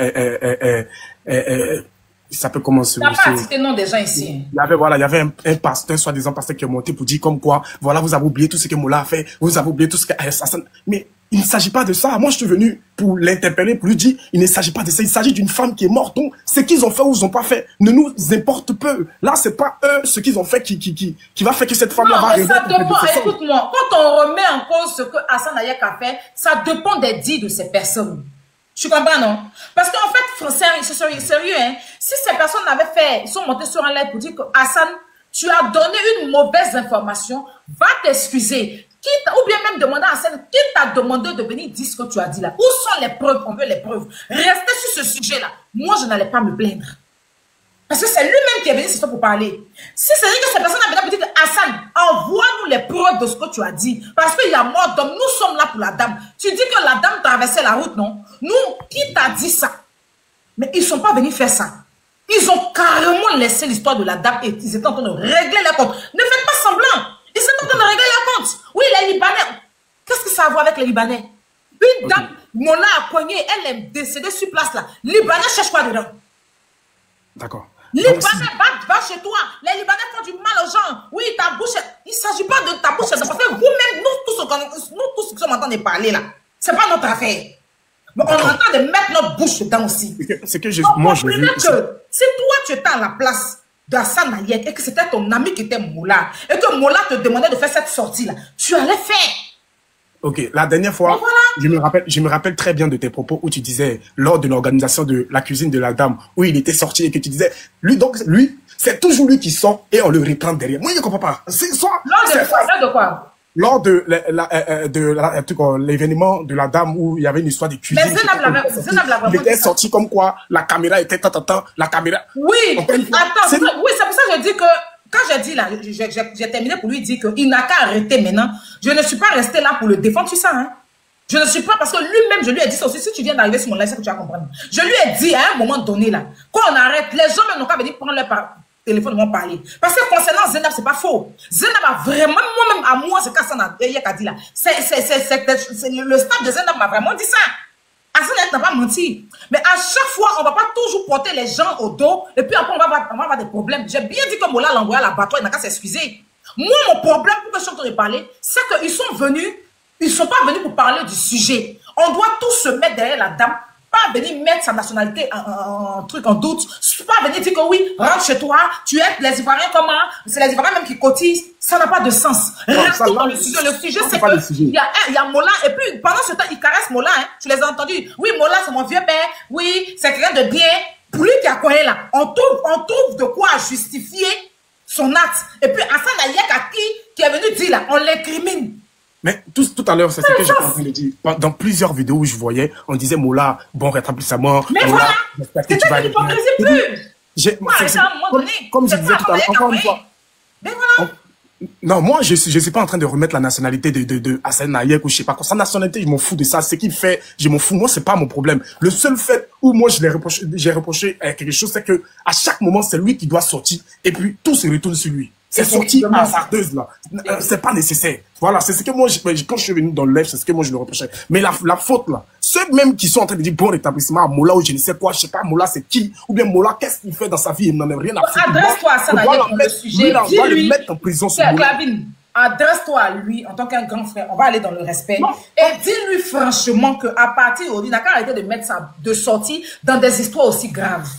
il s'appelle comment ce monsieur? Tu n'as pas cité le nom des gens ici. Il y avait un pasteur, soi-disant pasteur qui est monté pour dire comme quoi, voilà, vous avez oublié tout ce que Mola a fait, vous avez oublié tout ce que Hassan... Mais il ne s'agit pas de ça. Moi, je suis venu pour l'interpeller, pour lui dire, il ne s'agit pas de ça. Il s'agit d'une femme qui est morte. Donc, ce qu'ils ont fait ou ils n'ont pas fait ne nous importe peu. Là, c'est pas eux, ce qu'ils ont fait qui va faire que cette femme-là va arriver. Ça dépend, écoute-moi, quand on remet en cause ce que Hassan Ayek a fait, ça dépend des dits de ces personnes. Tu comprends, non? Parce qu'en fait, c'est sérieux, hein? Si ces personnes l'avaient fait, ils sont montés sur un live pour dire que Hassan, tu as donné une mauvaise information, va t'excuser. Ou bien même demander à Hassan, qui t'a demandé de venir dire ce que tu as dit là? Où sont les preuves? On veut les preuves. Restez sur ce sujet-là. Moi, je n'allais pas me plaindre. Parce que c'est lui-même qui est venu, c'est ça pour parler. Si c'est vrai que ces personnes avaient dit que Hassan, envoie-nous les preuves de ce que tu as dit. Parce qu'il y a mort d'homme, nous sommes là pour la dame. Tu dis que la dame traversait la route, non? Nous, qui t'a dit ça? Mais ils ne sont pas venus faire ça. Ils ont carrément laissé l'histoire de la dame et ils étaient en train de régler les comptes. Ne faites pas semblant. Ils sont en train de régler les comptes. Oui, les Libanais. Qu'est-ce que ça a à voir avec les Libanais? Une dame, Mola a cogné, elle est décédée sur place là. Libanais cherche quoi dedans? D'accord. Libanais, va chez toi. Les Libanais font du mal aux gens. Oui, ta bouche, il ne s'agit pas de ta bouche. Parce que vous-même, nous tous qui sommes en train de parler là, ce n'est pas notre affaire. Mais on est en train de mettre notre bouche dedans aussi. C'est que moi, je veux... Si toi, tu étais à la place d'Hassan Ayek et que c'était ton ami qui était Mola, et que Mola te demandait de faire cette sortie-là, tu allais faire. Ok, la dernière fois, voilà. je me rappelle très bien de tes propos où tu disais, lors de l'organisation de la cuisine de la dame, où il était sorti et que tu disais, lui, c'est toujours lui qui sort et on le reprend derrière. Moi, je ne comprends pas. Lors de quoi? Lors de l'événement de la dame où il y avait une histoire de cuisine. Mais Zenab il était sorti comme quoi la caméra était la caméra. Oui, attends, c'est pour ça que je dis que quand j'ai dit là, j'ai terminé pour lui dire qu'il n'a qu'à arrêter maintenant. Je ne suis pas resté là pour le défendre sur ça. Hein. Je ne suis pas, parce que lui-même, je lui ai dit ça aussi. Si tu viens d'arriver sur mon live, c'est que tu vas comprendre. Je lui ai dit à un moment donné là, quand on arrête, les gens même n'ont pas venir prendre leur téléphone et vont parler. Parce que concernant Zenab, c'est pas faux. Zenab a vraiment, moi-même à moi, c'est Hassan Ayek a dit là. Le staff de Zenab m'a vraiment dit ça. Hassan Ayek n'a pas menti. Mais à chaque fois, on ne va pas toujours porter les gens au dos. Et puis après, on va avoir des problèmes. J'ai bien dit que Mola l'a envoyé à l'abattoir, il n'a qu'à s'excuser. Moi, mon problème, pour que je suis en train de parler, c'est qu'ils sont venus, ils ne sont pas venus pour parler du sujet. On doit tous se mettre derrière la dame. Pas venir mettre sa nationalité en doute. Pas venir dire que oui, rentre chez toi, tu aides les Ivoiriens comment? C'est les Ivoiriens même qui cotisent. Ça n'a pas de sens. Restons dans le sujet. Le sujet, c'est que il y a Mola, et puis pendant ce temps, il caresse Mola. Hein. Tu les as entendus. Oui, Mola, c'est mon vieux père. Oui, c'est quelqu'un de bien. Pour lui qui a quoi là, on trouve de quoi justifier son acte. Et puis, Hassan Ayek qui est venu dire là, on l'incrimine. Mais tout à l'heure, c'est ce que j'ai en train de dire. Dans plusieurs vidéos où je voyais, on disait Mola, bon rétablissement. Mais Mola, voilà, c'était une hypocrisie plus. Comme je disais tout à l'heure, encore une fois. Mais voilà. Non, moi, je suis pas en train de remettre la nationalité de Hassan Ayek ou je sais pas quoi. Sa nationalité, je m'en fous de ça. Ce qu'il fait, je m'en fous. Moi, c'est pas mon problème. Le seul fait où moi, j'ai reproché quelque chose, c'est que à chaque moment, c'est lui qui doit sortir et puis tout se retourne sur lui. C'est sorti hasardeuse, là. C'est pas nécessaire. Voilà, c'est ce que moi, quand je suis venu dans le live, c'est ce que moi, je le reprochais. Mais la faute, là, ceux même qui sont en train de dire bon rétablissement à Mola ou je ne sais quoi, je sais pas, Mola c'est qui, ou bien Mola, qu'est-ce qu'il fait dans sa vie, il n'en a rien à foutre. Adresse-toi à ça, on va le mettre en prison sur adresse-toi à lui en tant qu'un grand frère. On va aller dans le respect. Non. Et dis-lui franchement qu'à partir d'aujourd'hui, il n'a qu'à arrêter de mettre ça, de sortir dans des histoires aussi graves.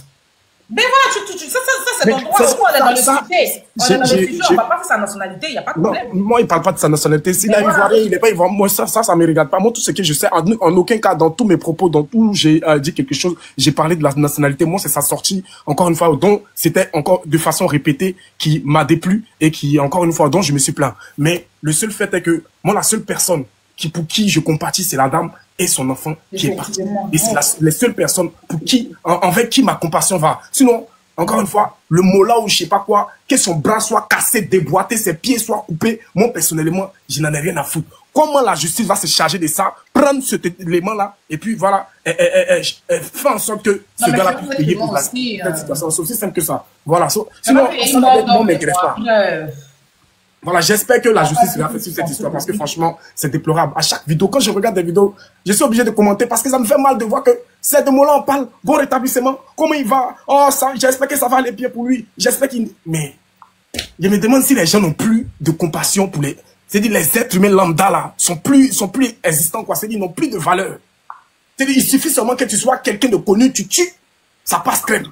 Mais voilà, ça c'est ton droit. On est dans le sujet. On est dans le sujet, on ne va pas faire sa nationalité, il n'y a pas de problème. Non, moi, il ne parle pas de sa nationalité. S'il est ivoirien, il n'est pas ivoirien. Moi, ça ne me regarde pas. Moi, tout ce que je sais, en aucun cas, dans tous mes propos, dans tout, j'ai dit quelque chose, j'ai parlé de la nationalité. Moi, c'est sa sortie, encore une fois, dont c'était encore de façon répétée, qui m'a déplu et qui, encore une fois, dont je me suis plaint. Mais le seul fait est que, moi, la seule personne pour qui je compatis, c'est la dame et son enfant qui est parti. Et c'est les seules personnes pour qui, avec qui ma compassion va. Sinon, encore une fois, le Mola ou je sais pas quoi, que son bras soit cassé, déboîté, ses pieds soient coupés, moi, personnellement, je n'en ai rien à foutre. Comment la justice va se charger de ça, prendre cet élément-là, et puis voilà, faire en sorte que ce gars-là puisse payer pour cette situation. C'est aussi simple que ça. Voilà. Sinon, ça ne m'intéresse pas. Voilà, j'espère que la justice va faire sur cette histoire parce que franchement, c'est déplorable. À chaque vidéo, quand je regarde des vidéos, je suis obligé de commenter parce que ça me fait mal de voir que ces deux mots-là, on parle, bon rétablissement, comment il va, oh, ça, j'espère que ça va aller bien pour lui, j'espère qu'il... Mais, je me demande si les gens n'ont plus de compassion pour les... C'est-à-dire, les êtres humains lambda, là, sont plus existants, quoi. C'est-à-dire, ils n'ont plus de valeur. C'est-à-dire, il suffit seulement que tu sois quelqu'un de connu, tu tues, ça passe crème.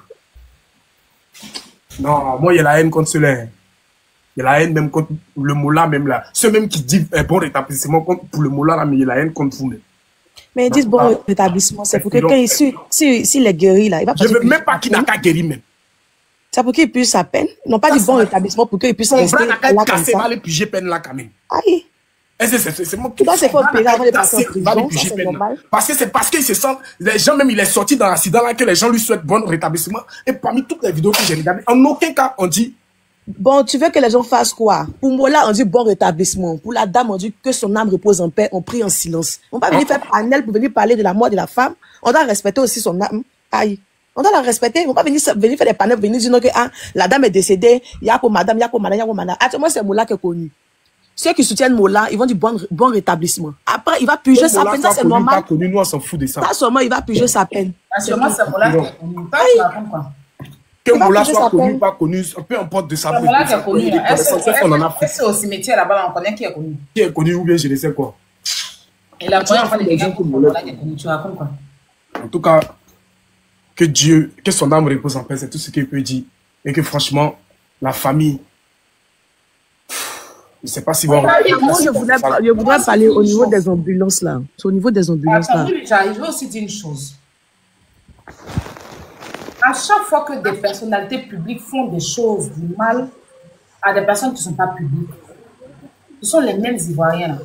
Non, moi, il y a la haine contre cela. Il y a la haine même contre le Mola, même là. Ceux même qui disent bon rétablissement pour le Mola, là, mais il y a la haine contre vous. Mais ils disent bon rétablissement, c'est pour que s'il est guéri, là, il va pas. Je ne veux même pas qu'il n'a qu'à guérir, même. C'est pour qu'il puisse sa peine. Ils n'ont pas dit bon rétablissement pour qu'il puisse rester là comme ça. Aller piger peine là, quand même. Aïe. C'est moi qui dois se faire opérer avant de passer en prison, ça c'est normal. Parce que c'est parce qu'il se sent, les gens même, il est sorti dans l'accident là, que les gens lui souhaitent bon rétablissement. Et parmi toutes les vidéos que j'ai regardées, en aucun cas, on dit bon, tu veux que les gens fassent quoi? Pour Mola, on dit bon rétablissement. Pour la dame, on dit que son âme repose en paix. On prie en silence. On va pas venir faire panel pour venir parler de la mort de la femme. On doit respecter aussi son âme. Aïe. On doit la respecter. On va pas venir faire des panels, venir dire que la dame est décédée. Il y a pour madame, il y a pour madame, il y a pour madame. Actuellement, c'est Mola qui est connu. Ceux qui soutiennent Mola, ils vont dire bon rétablissement. Après, il va piger sa peine. Ça, c'est normal. Connu, nous, on s'en fout de ça. Ça, seulement, il va piger sa peine. Actuellement, c'est Mola qui est connu. Que Mola soit connu ou pas connu, peu importe de sa vie. Mola qui est connu. Est-ce au cimetière là-bas, on connaît qui est connu? Qui est connu ou bien je ne sais quoi. Et la première fois, les gens comme Mola qui est connu, tu racontes quoi? En tout cas, que Dieu, que son âme repose en paix, c'est tout ce qu'il peut dire. Et que franchement, la famille, je ne sais pas si vous... Moi, je voudrais parler au niveau des ambulances là. Au niveau des ambulances là. Je veux aussi dire une chose. À chaque fois que des personnalités publiques font des choses du mal à des personnes qui ne sont pas publiques, ce sont les mêmes Ivoiriens là.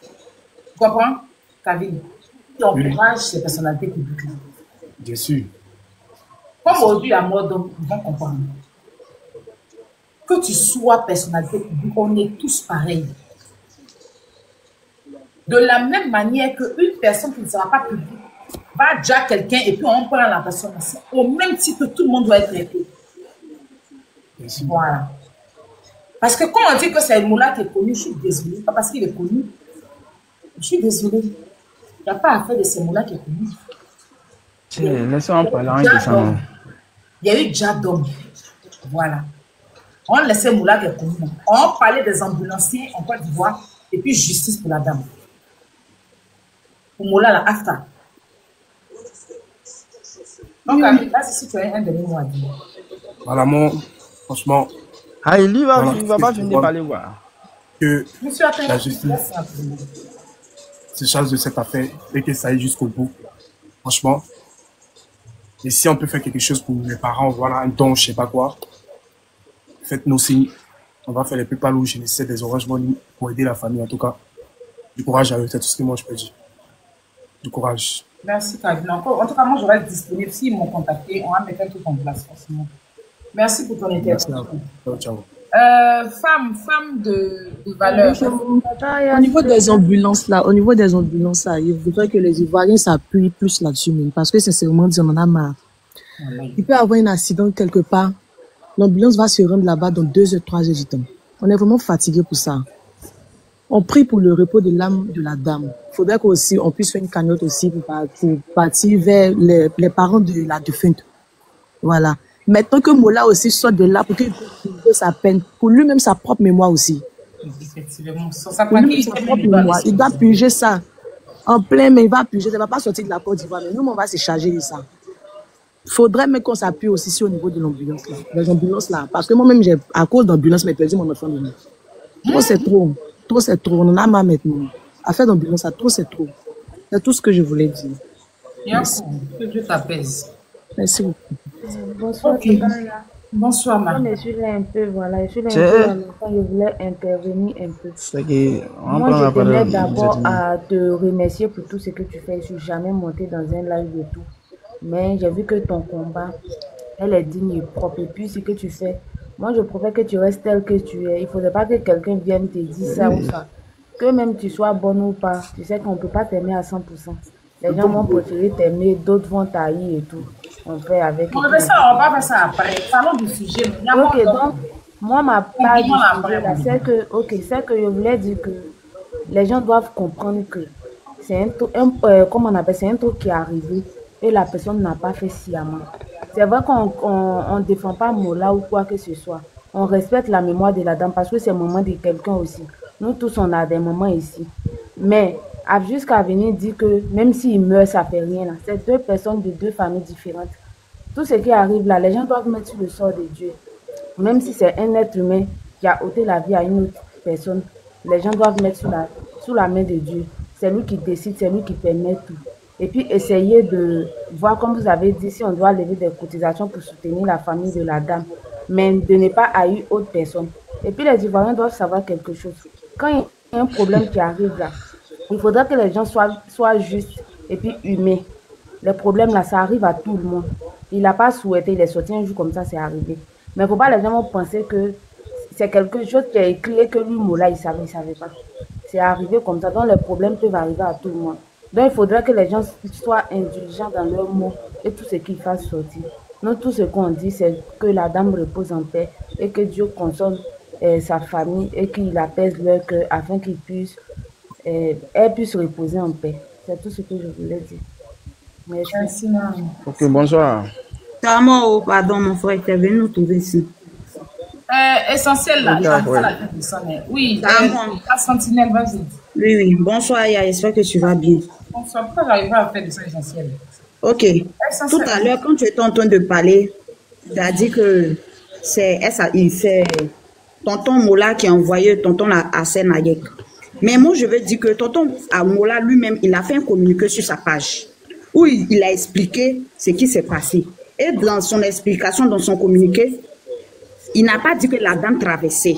Tu comprends, Kavin? Qui encouragent ces personnalités publiques là. Bien sûr. Comme aujourd'hui à mort d'homme, ils vont comprendre. Que tu sois personnalité publique, on est tous pareils. De la même manière qu'une personne qui ne sera pas publique va déjà quelqu'un et puis on prend la personne aussi. Au même titre que tout le monde doit être traité. Voilà. Parce que quand on dit que c'est Mola qui est connu, je suis désolée. Pas parce qu'il est connu. Je suis désolée. Il n'y a pas à faire de ce Mola qui est connu. Laissons parler de ça. Il y a eu Jadom. Voilà. On laissait Moula qui est connu. On parlait des ambulanciers en Côte d'Ivoire et puis justice pour la dame. Pour Moula, la AFTA. Donc, là, si tu as un demi-mois à dire. Voilà, moi, franchement, Ah, il Voilà, va pas finir par les voir. que Monsieur Athéna, la justice se charge de cette affaire et que ça aille jusqu'au bout. Franchement. Et si on peut faire quelque chose pour mes parents, voilà, un don, je sais pas quoi, faites-nous signe. On va faire les PayPal ou je ne sais, des Orange Money pour aider la famille, en tout cas. Du courage à eux, c'est tout ce que moi je peux dire. Du courage. merci Kavina. En tout cas, moi, je reste disponible. S'ils m'ont contacté, on va mettre tout en place, forcément. Merci pour ton intervention. Ciao, ciao. Femme de valeur. Au niveau des ambulances là, il faudrait que les Ivoiriens s'appuient plus là-dessus, même, parce que sincèrement, on en a marre. Il peut y avoir un accident quelque part, l'ambulance va se rendre là-bas dans 2 heures, 3 heures du temps. On est vraiment fatigué pour ça. On prie pour le repos de l'âme de la dame. Il faudrait qu'aussi on puisse faire une cagnotte aussi pour partir vers les parents de la défunte. Voilà. Maintenant que Mola aussi soit de là pour qu'il puisse sa peine, pour lui-même sa propre mémoire aussi. Effectivement. Pour lui-même sa propre mémoire. Il doit purger ça. En plein, mais il va purger. Ça ne va pas sortir de la Côte d'Ivoire, mais nous, on va se charger de ça. Il faudrait même qu'on s'appuie aussi au niveau de l'ambulance là. Les ambulances là. Parce que moi-même, à cause d'ambulance, j'ai perdu mon enfant de moi. Trop, c'est trop. Trop, c'est trop. On en a marre maintenant. Affaire d'ambulance, trop, c'est trop. C'est tout ce que je voulais dire. Merci. Que Dieu t'apaise. Merci beaucoup. Bonsoir, Ok. Bonsoir, Marie. Je suis là un peu, voilà. Je suis là un peu à l'instant, je voulais intervenir un peu. C'est que, on Moi, prend la je tenais parole. d'abord à te remercier pour tout ce que tu fais. Je ne suis jamais montée dans un live et tout. Mais j'ai vu que ton combat, elle est digne et propre. Et puis, ce que tu fais, moi, je préfère que tu restes tel que tu es. Il ne faudrait pas que quelqu'un vienne te dire ça ou ça. Que même tu sois bonne ou pas, tu sais qu'on ne peut pas t'aimer à 100%. Les gens vont préférer t'aimer, d'autres vont tailler et tout. On fait avec. On va faire ça après. Parlons du sujet. Ok, donc, moi, ma part du sujet, là, c'est que je voulais dire que les gens doivent comprendre que c'est comment on appelle, c'est un truc qui est arrivé et la personne n'a pas fait sciemment. C'est vrai qu'on ne défend pas Mola ou quoi que ce soit. On respecte la mémoire de la dame parce que c'est le moment de quelqu'un aussi. Nous tous, on a des moments ici. Mais jusqu'à venir dire que même s'il meurt, ça ne fait rien. Là. C'est 2 personnes de 2 familles différentes. Tout ce qui arrive là, les gens doivent mettre sur le sort de Dieu. Même si c'est un être humain qui a ôté la vie à une autre personne, les gens doivent mettre sous la main de Dieu. C'est lui qui décide, c'est lui qui permet tout. Et puis essayer de voir, comme vous avez dit, si on doit lever des cotisations pour soutenir la famille de la dame, mais de ne pas haïr autre personne. Et puis les Ivoiriens doivent savoir quelque chose. Quand il y a un problème qui arrive là, il faudra que les gens soient justes et puis humains. Les problèmes là, ça arrive à tout le monde. Il n'a pas souhaité, il est sorti un jour comme ça, c'est arrivé. Mais il ne faut pas les gens penser que c'est quelque chose qui a écrit et que lui, Mola, il ne savait pas. C'est arrivé comme ça, donc les problèmes peuvent arriver à tout le monde. Donc il faudrait que les gens soient indulgents dans leurs mots et tout ce qu'ils fassent sortir. Nous, tout ce qu'on dit, c'est que la dame repose en paix et que Dieu console sa famille et qu'il apaise leur cœur afin qu'elle puisse reposer en paix. C'est tout ce que je voulais dire. Merci. Ok, bonsoir. Pardon, mon frère, tu es venu nous trouver ici. Essentiel là, oui, la sentinelle, vas-y. Oui, bonsoir, Aya, j'espère que tu vas bien. Bonsoir, pourquoi j'arrive pas à faire de ça essentiel? Ok, tout à l'heure, quand tu étais en train de parler, tu as dit que c'est tonton Mola qui a envoyé tonton Hassan Ayek. Mais moi, je veux dire que tonton Mola lui-même, il a fait un communiqué sur sa page où il a expliqué ce qui s'est passé. Et dans son explication, dans son communiqué, il n'a pas dit que la dame traversait.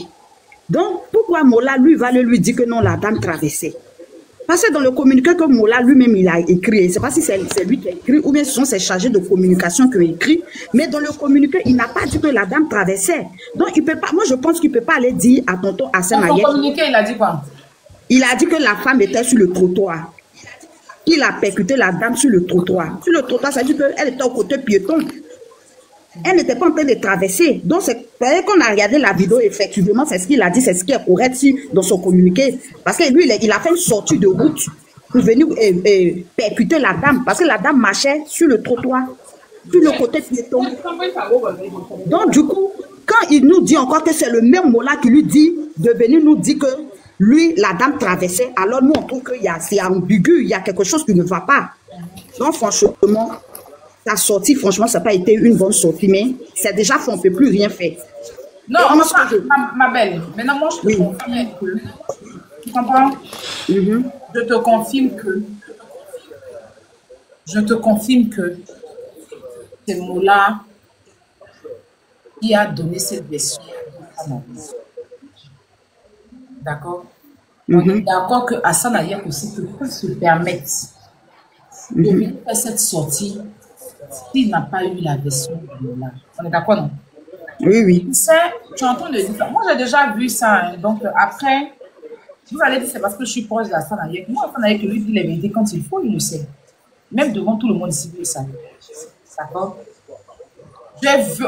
Donc, pourquoi Mola, lui, va lui dire que non, la dame traversait? Parce que dans le communiqué que Mola lui-même, il a écrit, je ne sais pas si c'est lui qui a écrit, ou bien ce sont ses chargés de communication qui ont écrit, mais dans le communiqué, il n'a pas dit que la dame traversait. Donc, il peut pas, moi, je pense qu'il ne peut pas aller dire à tonton Hassan Ayek. Dans son communiqué, il a dit quoi? Il a dit que la femme était sur le trottoir. Il a percuté la dame sur le trottoir. Sur le trottoir, ça veut dire qu'elle était au côté piéton. Elle n'était pas en train de traverser. Donc, c'est qu'on a regardé la vidéo, effectivement, c'est ce qu'il a dit, c'est ce qui est correct dans son communiqué. Parce que lui, il a fait une sortie de route pour venir percuter la dame. Parce que la dame marchait sur le trottoir, sur le côté piéton. Donc, du coup, quand il nous dit encore que c'est le même mot-là qui lui dit de venir nous dire que lui, la dame traversait, alors nous, on trouve qu'il c'est ambigu, il y a quelque chose qui ne va pas. Donc, franchement, sa sortie, franchement, ça n'a pas été une bonne sortie, mais c'est déjà fait, on ne peut plus rien faire. Non, Et moi, ce que ma belle, maintenant moi je te confirme que, tu comprends? Je te confirme que c'est Mola qui a donné cette version. D'accord? On est d'accord que Hassan Ayek aussi peut pas se permettre de venir faire cette sortie s'il n'a pas eu la version de Mola. On est d'accord, non? Oui. Tu es en train de dire ça. Moi, j'ai déjà vu ça. Hein. Donc, après, vous allez dire c'est parce que je suis proche d'Hassan Ayek. Moi, Hassan Ayek, lui, dit les vérités quand il faut, il le sait. Même devant tout le monde ici, il le sait. D'accord?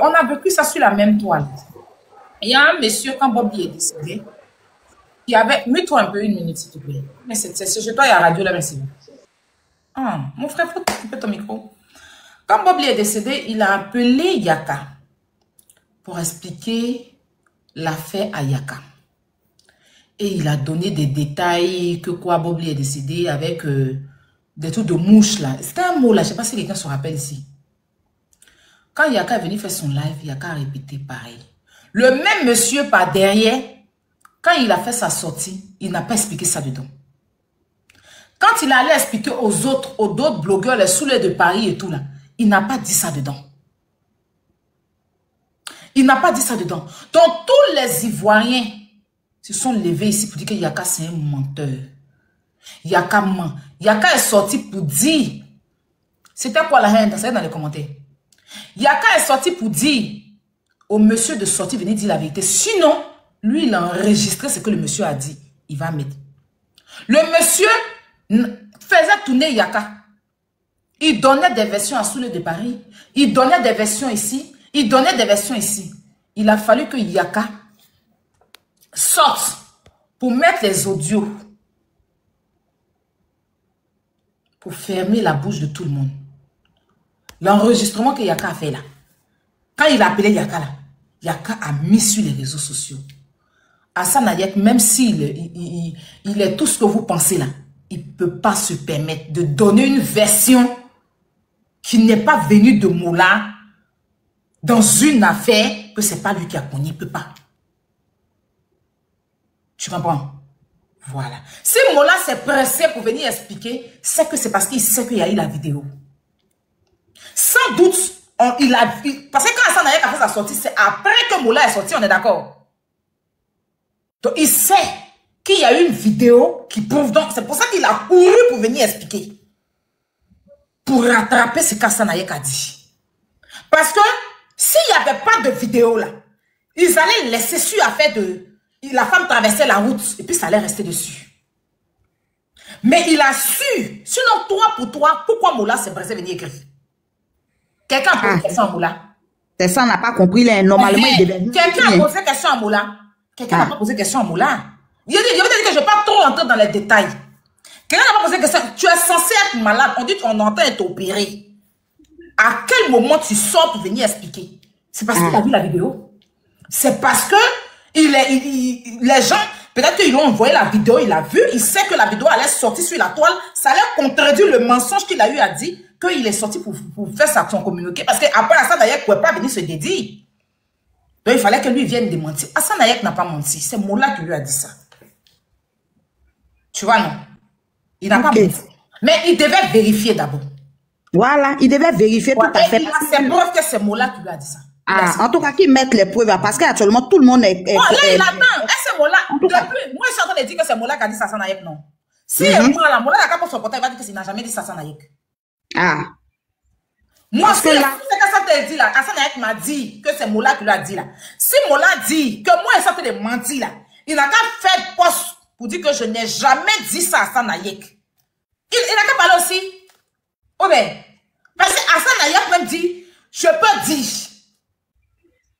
On a vécu ça sur la même toile. Il y a un monsieur, quand Bobby est décédé, qui avait... Mets-toi un peu une minute, s'il te plaît. Mais c'est chez toi, il y a la radio là, merci. Ah, mon frère, faut couper ton micro. Quand Bobby est décédé, il a appelé Yaka pour expliquer l'affaire à Yaka. Et il a donné des détails que quoi Bobby est décédé avec des trucs de mouche là. C'était un mot là, je ne sais pas si quelqu'un se rappelle ici. Quand Yaka est venu faire son live, Yaka a répété pareil. Le même monsieur par derrière, quand il a fait sa sortie, il n'a pas expliqué ça dedans. Quand il allait expliquer aux d'autres blogueurs, les soulets de Paris et tout là, il n'a pas dit ça dedans. Il n'a pas dit ça dedans. Donc, tous les Ivoiriens se sont levés ici pour dire que Yaka, c'est un menteur. Yaka ment. Yaka est sorti pour dire... C'était quoi la haine? Ça dans les commentaires. Yaka est sorti pour dire au monsieur de sortir, venir dire la vérité. Sinon, lui, il a enregistré ce que le monsieur a dit. Il va mettre. Le monsieur faisait tourner Yaka. Il donnait des versions à Soule de Paris. Il donnait des versions ici. Il donnait des versions ici. Il a fallu que Yaka sorte pour mettre les audios. Pour fermer la bouche de tout le monde. L'enregistrement que Yaka a fait là. Quand il a appelé Yaka là, Yaka a mis sur les réseaux sociaux. Hassan Ayek, même s'il il est tout ce que vous pensez là, il ne peut pas se permettre de donner une version qui n'est pas venue de Moula dans une affaire que ce n'est pas lui qui a connu. Il ne peut pas. Tu comprends? Voilà. Si Moula s'est pressé pour venir expliquer, c'est que c'est parce qu'il sait qu'il y a eu la vidéo. Sans doute, parce que quand Hassan Ayek a fait sa sortie, c'est après que Moula est sorti, on est d'accord? Donc, il sait qu'il y a eu une vidéo qui prouve. Donc, c'est pour ça qu'il a couru pour venir expliquer. Pour rattraper ce qu'Hassan Ayek a dit. Parce que, s'il n'y avait pas de vidéo là, ils allaient laisser sur l'affaire de... La femme traversait la route et puis ça allait rester dessus. Mais il a su, sinon toi pour toi, pourquoi Moula s'est pressé venir écrire? Quelqu'un a posé une question à Moula. C'est ça, on n'a pas compris. Là, normalement, il devait... Quelqu'un a posé question à Moula. Quelqu'un n'a pas posé question à Moula. Il veut dire que je ne vais pas trop entrer dans les détails. Quelqu'un n'a pas posé question. Tu es censé être malade. On dit qu'on entend être opéré. À quel moment tu sors pour venir expliquer? C'est parce qu'il a vu la vidéo. C'est parce que les gens, peut-être qu'ils lui ont envoyé la vidéo, il a vu, il sait que la vidéo allait sortir sur la toile. Ça allait contredire le mensonge qu'il a eu à dire qu'il est sorti pour faire son communiqué. Parce qu'après Hassan Ayek ne pouvait pas venir se dédire. Donc il fallait que lui vienne démentir. Hassan Ayek n'a pas menti. C'est Moula qui lui a dit ça. Tu vois, non? Il n'a pas menti. Mais il devait vérifier d'abord. Voilà, il devait vérifier tout à fait. Il a ses preuves que c'est Moula qui lui a dit ça. En tout cas, qu'ils mettent les preuves, parce qu'actuellement, tout le monde est... Là, il attend. Est-ce que Moula... Moi, je suis en train de dire que c'est Moula qui a dit ça à Hassan Ayek, non? Si Moula n'a qu'à pour son portail, il va dire qu'il n'a jamais dit ça à Hassan Ayek. Moi, c'est ce que ça te dit là. Hassan Ayek m'a dit que c'est Moula qui lui a dit là. Si Moula dit que moi, il s'en fait de mentir là, il n'a qu'à faire poste pour dire que je n'ai jamais dit ça à Hassan Ayek. Il n'a qu'à parler aussi. Oh ben, parce que Hassan Ayek même dit, je peux dire.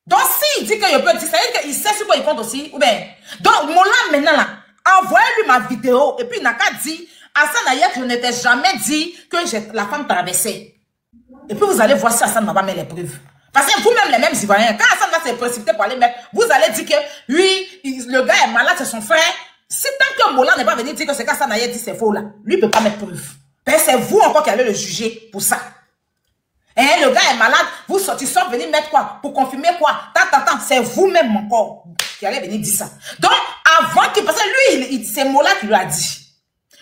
Donc, s'il dit que je peux dire, ça veut dire qu'il sait sur quoi il compte aussi. Ou bien, donc, Moula maintenant là, envoyez-lui ma vidéo et puis il n'a qu'à dire, Hassan Ayek, je n'étais jamais dit que la femme traversait. Et puis vous allez voir si Hassan va pas mettre les preuves. Parce que vous-même, les mêmes Ivoiriens, quand Hassan va se précipiter pour aller mettre, vous allez dire que lui, le gars est malade, c'est son frère. Si tant que Moula n'est pas venu dire que c'est qu'Hassan Ayek dit c'est faux là, lui ne peut pas mettre preuve. C'est vous encore qui allez le juger pour ça. Hein, le gars est malade, vous sortez, venir mettre quoi? Pour confirmer quoi? C'est vous-même encore qui allez venir dire ça. Donc, avant que, parce que lui, c'est Mola qui lui a dit.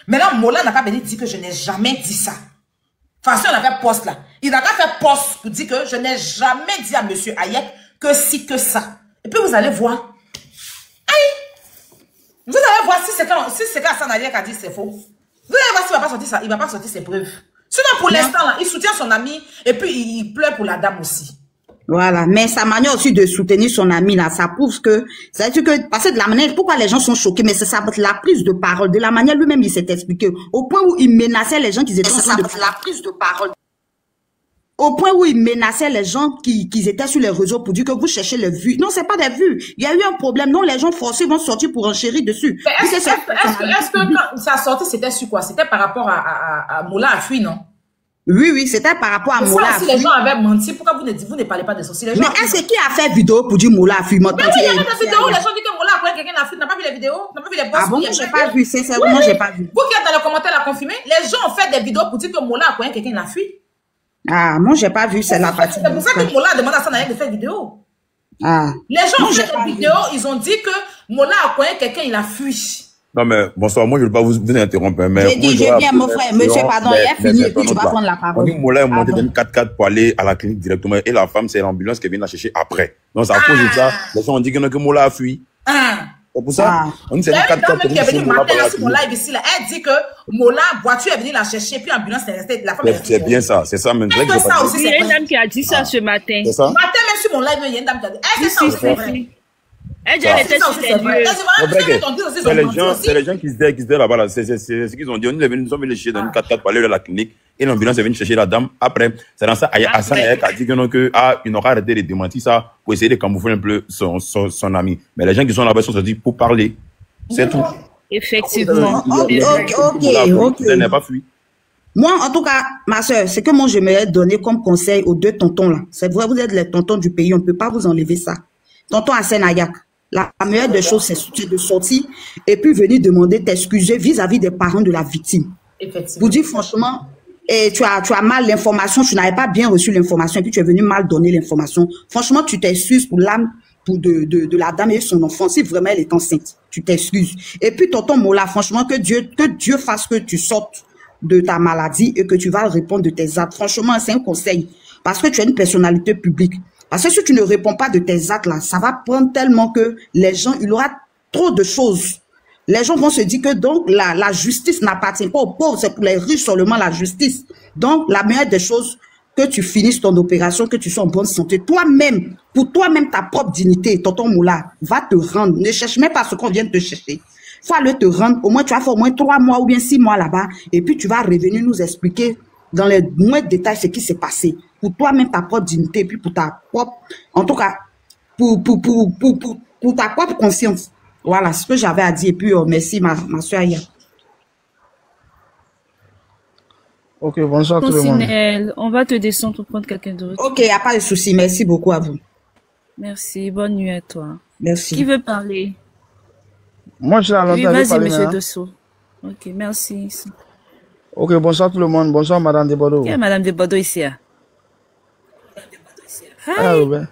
Maintenant, Mola n'a pas venu dire que je n'ai jamais dit ça. Enfin, si on a fait poste là, il n'a pas fait poste pour dire que je n'ai jamais dit à monsieur Hayek que si, que ça. Et puis vous allez voir. Aïe! Vous allez voir si c'est quand Hassan Hayek a dit c'est faux. Vous allez voir s'il ne va pas sortir ça, il ne va pas sortir ses preuves. Sinon, pour l'instant, là, il soutient son ami et puis il pleure pour la dame aussi. Voilà, mais sa manière aussi de soutenir son ami, là, ça prouve que, c'est-à-dire que, parce que de la manière, pourquoi les gens sont choqués, mais c'est ça, la prise de parole, de la manière lui-même, il s'est expliqué, au point où il menaçait les gens qui étaient en train de la prise de parole. Au point où il menaçait les gens qui étaient sur les réseaux pour dire que vous cherchez les vues. Non, c'est pas des vues. Il y a eu un problème. Non, les gens forcés vont sortir pour enchérir dessus. Est-ce que quand ça a sorti, c'était sur quoi? C'était par rapport à Mola Afui, non? Oui, c'était par rapport à Mola Afui. Si les gens avaient menti, pourquoi vous ne parlez pas de ça? Si les gens mais est-ce qui a fait vidéo pour dire Mola Afui? Mais oui, il y a des vidéos, les gens disent que Mola a quelqu'un d'Afrique. N'a pas vu les vidéos? N'a pas vu les posts? Ah bon, j'ai pas vu, sincèrement, j'ai pas vu. Vous qui êtes dans les commentaires, la confirmé, les gens ont fait des vidéos pour dire que Mola a quelqu'un d'Afrique. Ah, moi, j'ai pas vu, c'est la partie. C'est pour ça que Mola a demandé à Hassan de faire vidéo. Ah. Les gens ont fait des vidéos, ils ont dit que Mola a quelqu'un, il a fui. Non, mais bonsoir, moi je ne veux pas vous interrompre. Mais j'ai bien, mon frère, monsieur, pardon, il a fini et puis tu vas prendre la parole. On dit Mola est monté dans une 4x4 pour aller à la clinique directement et la femme, c'est l'ambulance qui vient la chercher après. Donc, c'est à cause de ça, les gens ont dit que Mola a fui. C'est pour ça, on dit c'est une 4x4 qui est venue matin sur mon live ici, là, elle dit que Mola, voiture est venue la chercher, puis l'ambulance est restée, la femme est restée. C'est bien ça, c'est ça même. Il y a une dame qui a dit ça ce matin. C'est ça? Matin, même sur mon live, il y a une dame qui a dit, c'est ça aussi, c'est vrai. Elle dit, elle était sur ses lieux. C'est les gens qui se disent là-bas, c'est ce qu'ils ont dit. Ils sont venus les chercher dans une 4x4 pour aller à la clinique et l'ambulance est venue chercher la dame. Après, c'est dans ça, Hassan Hayek a dit qu'il n'aura arrêté de démentir ça pour essayer de camoufler un peu son ami. Mais les gens qui sont là-bas sont dit pour parler. C'est tout. Effectivement. Ok. Elle n'est pas fui. Moi, en tout cas, ma soeur, c'est que moi, je me donner comme conseil aux deux tontons là. C'est vrai, vous êtes les tontons du pays, on ne peut pas vous enlever ça. Tonton Hassan Hayek. La meilleure des choses, c'est de sortir et puis venir demander t'excuser vis-à-vis des parents de la victime. Vous dites franchement, tu as mal l'information, tu n'avais pas bien reçu l'information et puis tu es venu mal donner l'information. Franchement, tu t'excuses pour l'âme de la dame et son enfant. Si vraiment elle est enceinte, tu t'excuses. Et puis tonton Mola, franchement, que Dieu fasse que tu sortes de ta maladie et que tu vas répondre de tes actes. Franchement, c'est un conseil parce que tu es une personnalité publique. Parce que si tu ne réponds pas de tes actes là, ça va prendre tellement que les gens, il y aura trop de choses. Les gens vont se dire que donc la justice n'appartient pas aux pauvres, c'est pour les riches seulement la justice. Donc la meilleure des choses, que tu finisses ton opération, que tu sois en bonne santé. Toi-même, pour toi-même, ta propre dignité, tonton Moula, va te rendre. Ne cherche même pas ce qu'on vient de te chercher. Faut aller te rendre, au moins tu vas faire au moins 3 mois ou bien 6 mois là-bas, et puis tu vas revenir nous expliquer dans les moindres détails ce qui s'est passé. Pour toi-même, ta propre dignité, et puis pour ta propre, en tout cas, pour ta propre conscience. Voilà ce que j'avais à dire. Et puis, merci, ma soeur Aya. Ok, bonsoir tout le monde. On va te descendre pour prendre quelqu'un d'autre. Ok, il n'y a pas de souci. Merci beaucoup à vous. Merci, bonne nuit à toi. Merci. Qui veut parler? Moi, je suis à l'antenne. Vas-y, monsieur Dosso. Ok, merci. Ok, bonsoir tout le monde. Bonsoir, Madame de Bordeaux. Il y a Madame de Bordeaux ici. Hi. Ah, Robert.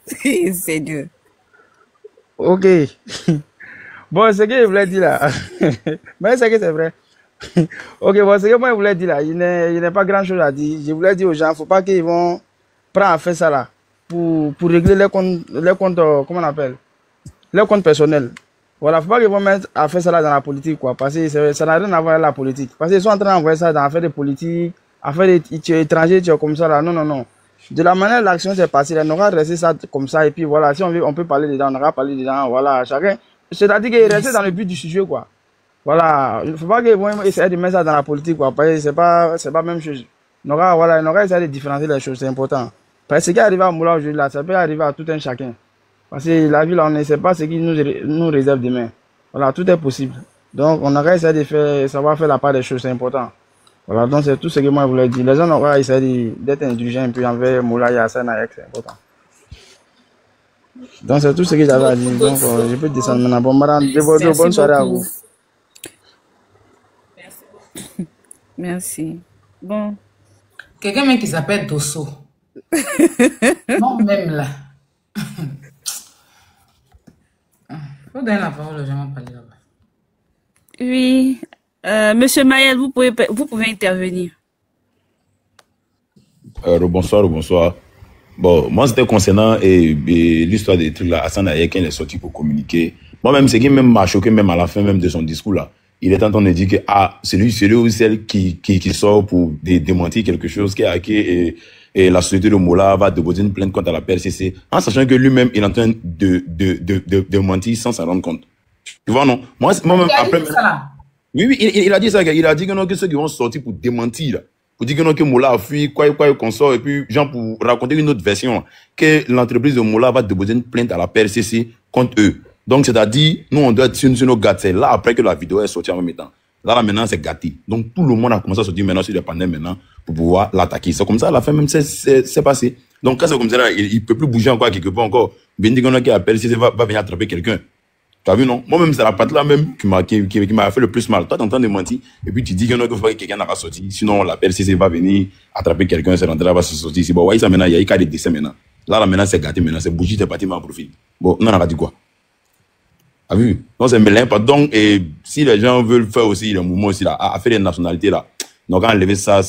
C'est Dieu. Ok. Bon, ce que je voulais dire là. Mais c'est que c'est vrai. Ok, bon, ce que moi je voulais dire là, il n'est pas grand chose à dire. Je voulais dire aux gens, il ne faut pas qu'ils vont prendre à faire ça là pour régler les comptes, comment on appelle, les comptes personnels. Voilà, il ne faut pas qu'ils vont mettre à faire ça là dans la politique, quoi, parce que ça n'a rien à voir avec la politique. Parce qu'ils sont en train d'envoyer ça dans l'affaire de politique, affaire d'étrangers, comme ça là. Non, non, non. De la manière l'action s'est passée, on aura resté ça comme ça, et puis voilà, si on veut, on peut parler dedans, on aura parlé dedans, voilà, chacun. C'est-à-dire qu'il reste dans le but du sujet, quoi. Voilà, il ne faut pas qu'ils vont essayer de mettre ça dans la politique, quoi, parce que c'est pas la même chose. On aura essayé de différencier les choses, c'est important. Parce que ce qui arrive à Moula aujourd'hui, là, ça peut arriver à tout un chacun. Parce que la vie, là, on ne sait pas ce qui nous réserve demain. Voilà, tout est possible. Donc, on aura essayé de savoir faire la part des choses, c'est important. Voilà, donc c'est tout ce que moi je voulais dire. Les gens auront essayé d'être indulgents et puis envers Moula et Hassan Hayek, c'est important. Donc c'est tout ce que j'avais à dire. Donc je peux descendre maintenant. Bon, madame, bonne soirée à vous. Merci. Bon. Quelqu'un même qui s'appelle Dosso. Non, même là. Faut donner la parole aux gens à parler là-bas. Oui. Monsieur Mayel, vous pouvez intervenir. Bonsoir, bonsoir. Bon, moi, c'était concernant l'histoire des trucs là. Hassan Ayek, quand il est sorti pour communiquer. Moi-même, c'est qui même m'a choqué, même à la fin même de son discours là. Il est en train de dire que celui ou celle qui sort pour démentir quelque chose qui est hacké et la société de Mola va déposer une plainte contre la PRCC, en sachant que lui-même, il est en train de mentir sans s'en rendre compte. Tu vois, non? Moi-même, après. Oui, il a dit ça. Il a dit que non, que ceux qui vont sortir pour démentir, là, pour dire que non, que Mola a fui, quoi, qu'on sort, et puis, genre, pour raconter une autre version, que l'entreprise de Mola va déposer une plainte à la PRCC contre eux. Donc, c'est-à-dire, nous, on doit être sur nos gâtés. Là, après que la vidéo est sortie en même temps. Là, maintenant, c'est gâté. Donc, tout le monde a commencé à sortir maintenant sur les panels maintenant pour pouvoir l'attaquer. C'est comme ça, à la fin, même, c'est passé. Donc, quand c'est comme ça, là, il peut plus bouger encore quelque part encore. Bien dit qu'on a qui appelle, si va venir attraper quelqu'un. Tu as vu, non? Moi-même, c'est la patte là même qui m'a fait le plus mal. Toi, t'es en train de mentir. Et puis, tu dis qu'il y en a que quelqu'un n'a pas sorti. Sinon, la PRCC va venir attraper quelqu'un, c'est rentré là, va se sortir. C'est bon, ouais, ça maintenant, il y a des décès maintenant. Là, maintenant, c'est gâté maintenant. C'est bougie, t'es parti, en profil. Bon, non, on a dit quoi? Ah oui, non, c'est mêlé. Donc, et si les gens veulent faire aussi le mouvement aussi là, à faire les nationalités là, on va enlever ça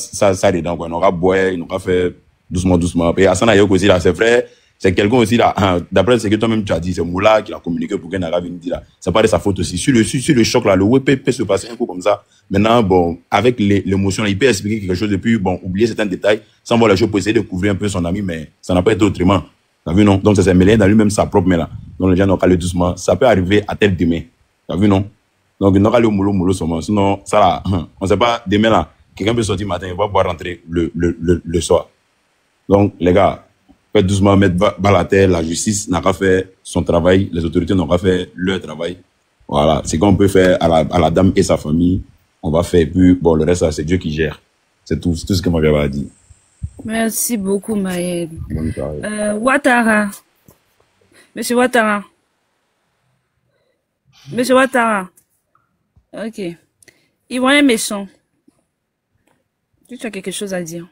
dedans, quoi. On va boire, on va faire doucement. Et Hassan Ayok aussi là, c'est vrai, c'est quelqu'un aussi là, d'après ce que toi-même tu as dit, c'est Moula qui l'a communiqué pour qu'elle arrive dire là. C'est pas de sa faute aussi. Sur le choc là, le web peut se passer un peu comme ça. Maintenant, bon, avec l'émotion, il peut expliquer quelque chose et puis, bon, oublier certains détails, sans voir les choses pour essayer de couvrir un peu son ami, mais ça n'a pas été autrement. T'as vu, non? Donc, ça s'est mêlé dans lui-même sa propre main là. Donc, les gens n'ont qu'à aller doucement. Ça peut arriver à tel demain. T'as vu, non? Donc, ils n'ont qu'à aller au mollo seulement. Sinon, ça là, on sait pas, demain là, quelqu'un peut sortir matin, il va pouvoir rentrer le soir. Donc, les gars, faites doucement, mettre bas la terre, la justice n'a qu'à faire son travail, les autorités n'ont qu'à faire leur travail. Voilà. C'est qu'on peut faire à la dame et sa famille, on va faire. Puis, bon, le reste, c'est Dieu qui gère. C'est tout ce que moi j'avais à dire. Merci beaucoup, Maël. Ouattara. Monsieur Ouattara. Monsieur Ouattara. Ok. Ivoirien méchant. Tu as quelque chose à dire?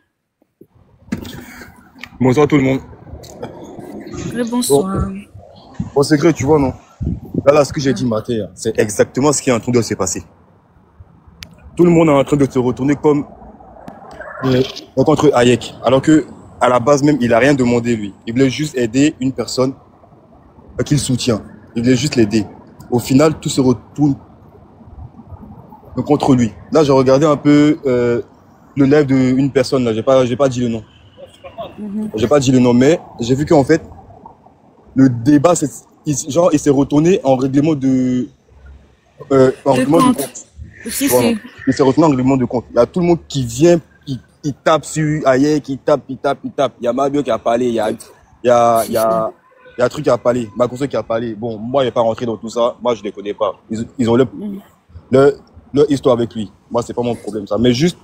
Bonsoir tout le monde. Bonsoir. Bon, secret, tu vois, non? Là, ce que j'ai dit matin, c'est exactement ce qui est en train de se passer. Tout le monde est en train de se retourner comme contre Hayek, alors que à la base même, il a rien demandé lui. Il voulait juste aider une personne qu'il soutient. Il voulait juste l'aider. Au final, tout se retourne contre lui. Là, j'ai regardé un peu le live d'une personne. Là, j'ai pas dit le nom. J'ai pas dit le nom, mais j'ai vu qu'en fait, le débat, il s'est retourné en règlement de compte. Si, voilà. si. Il s'est retourné en règlement de compte. Il y a tout le monde qui vient, qui tape sur Hayek, qui tape. Il y a Mabio qui a parlé, il y a un truc qui a parlé, Makoso qui a parlé. Bon, moi, je vais pas rentrer dans tout ça. Moi, je les connais pas. Ils ont leur histoire avec lui. Moi, c'est pas mon problème, ça. Mais juste,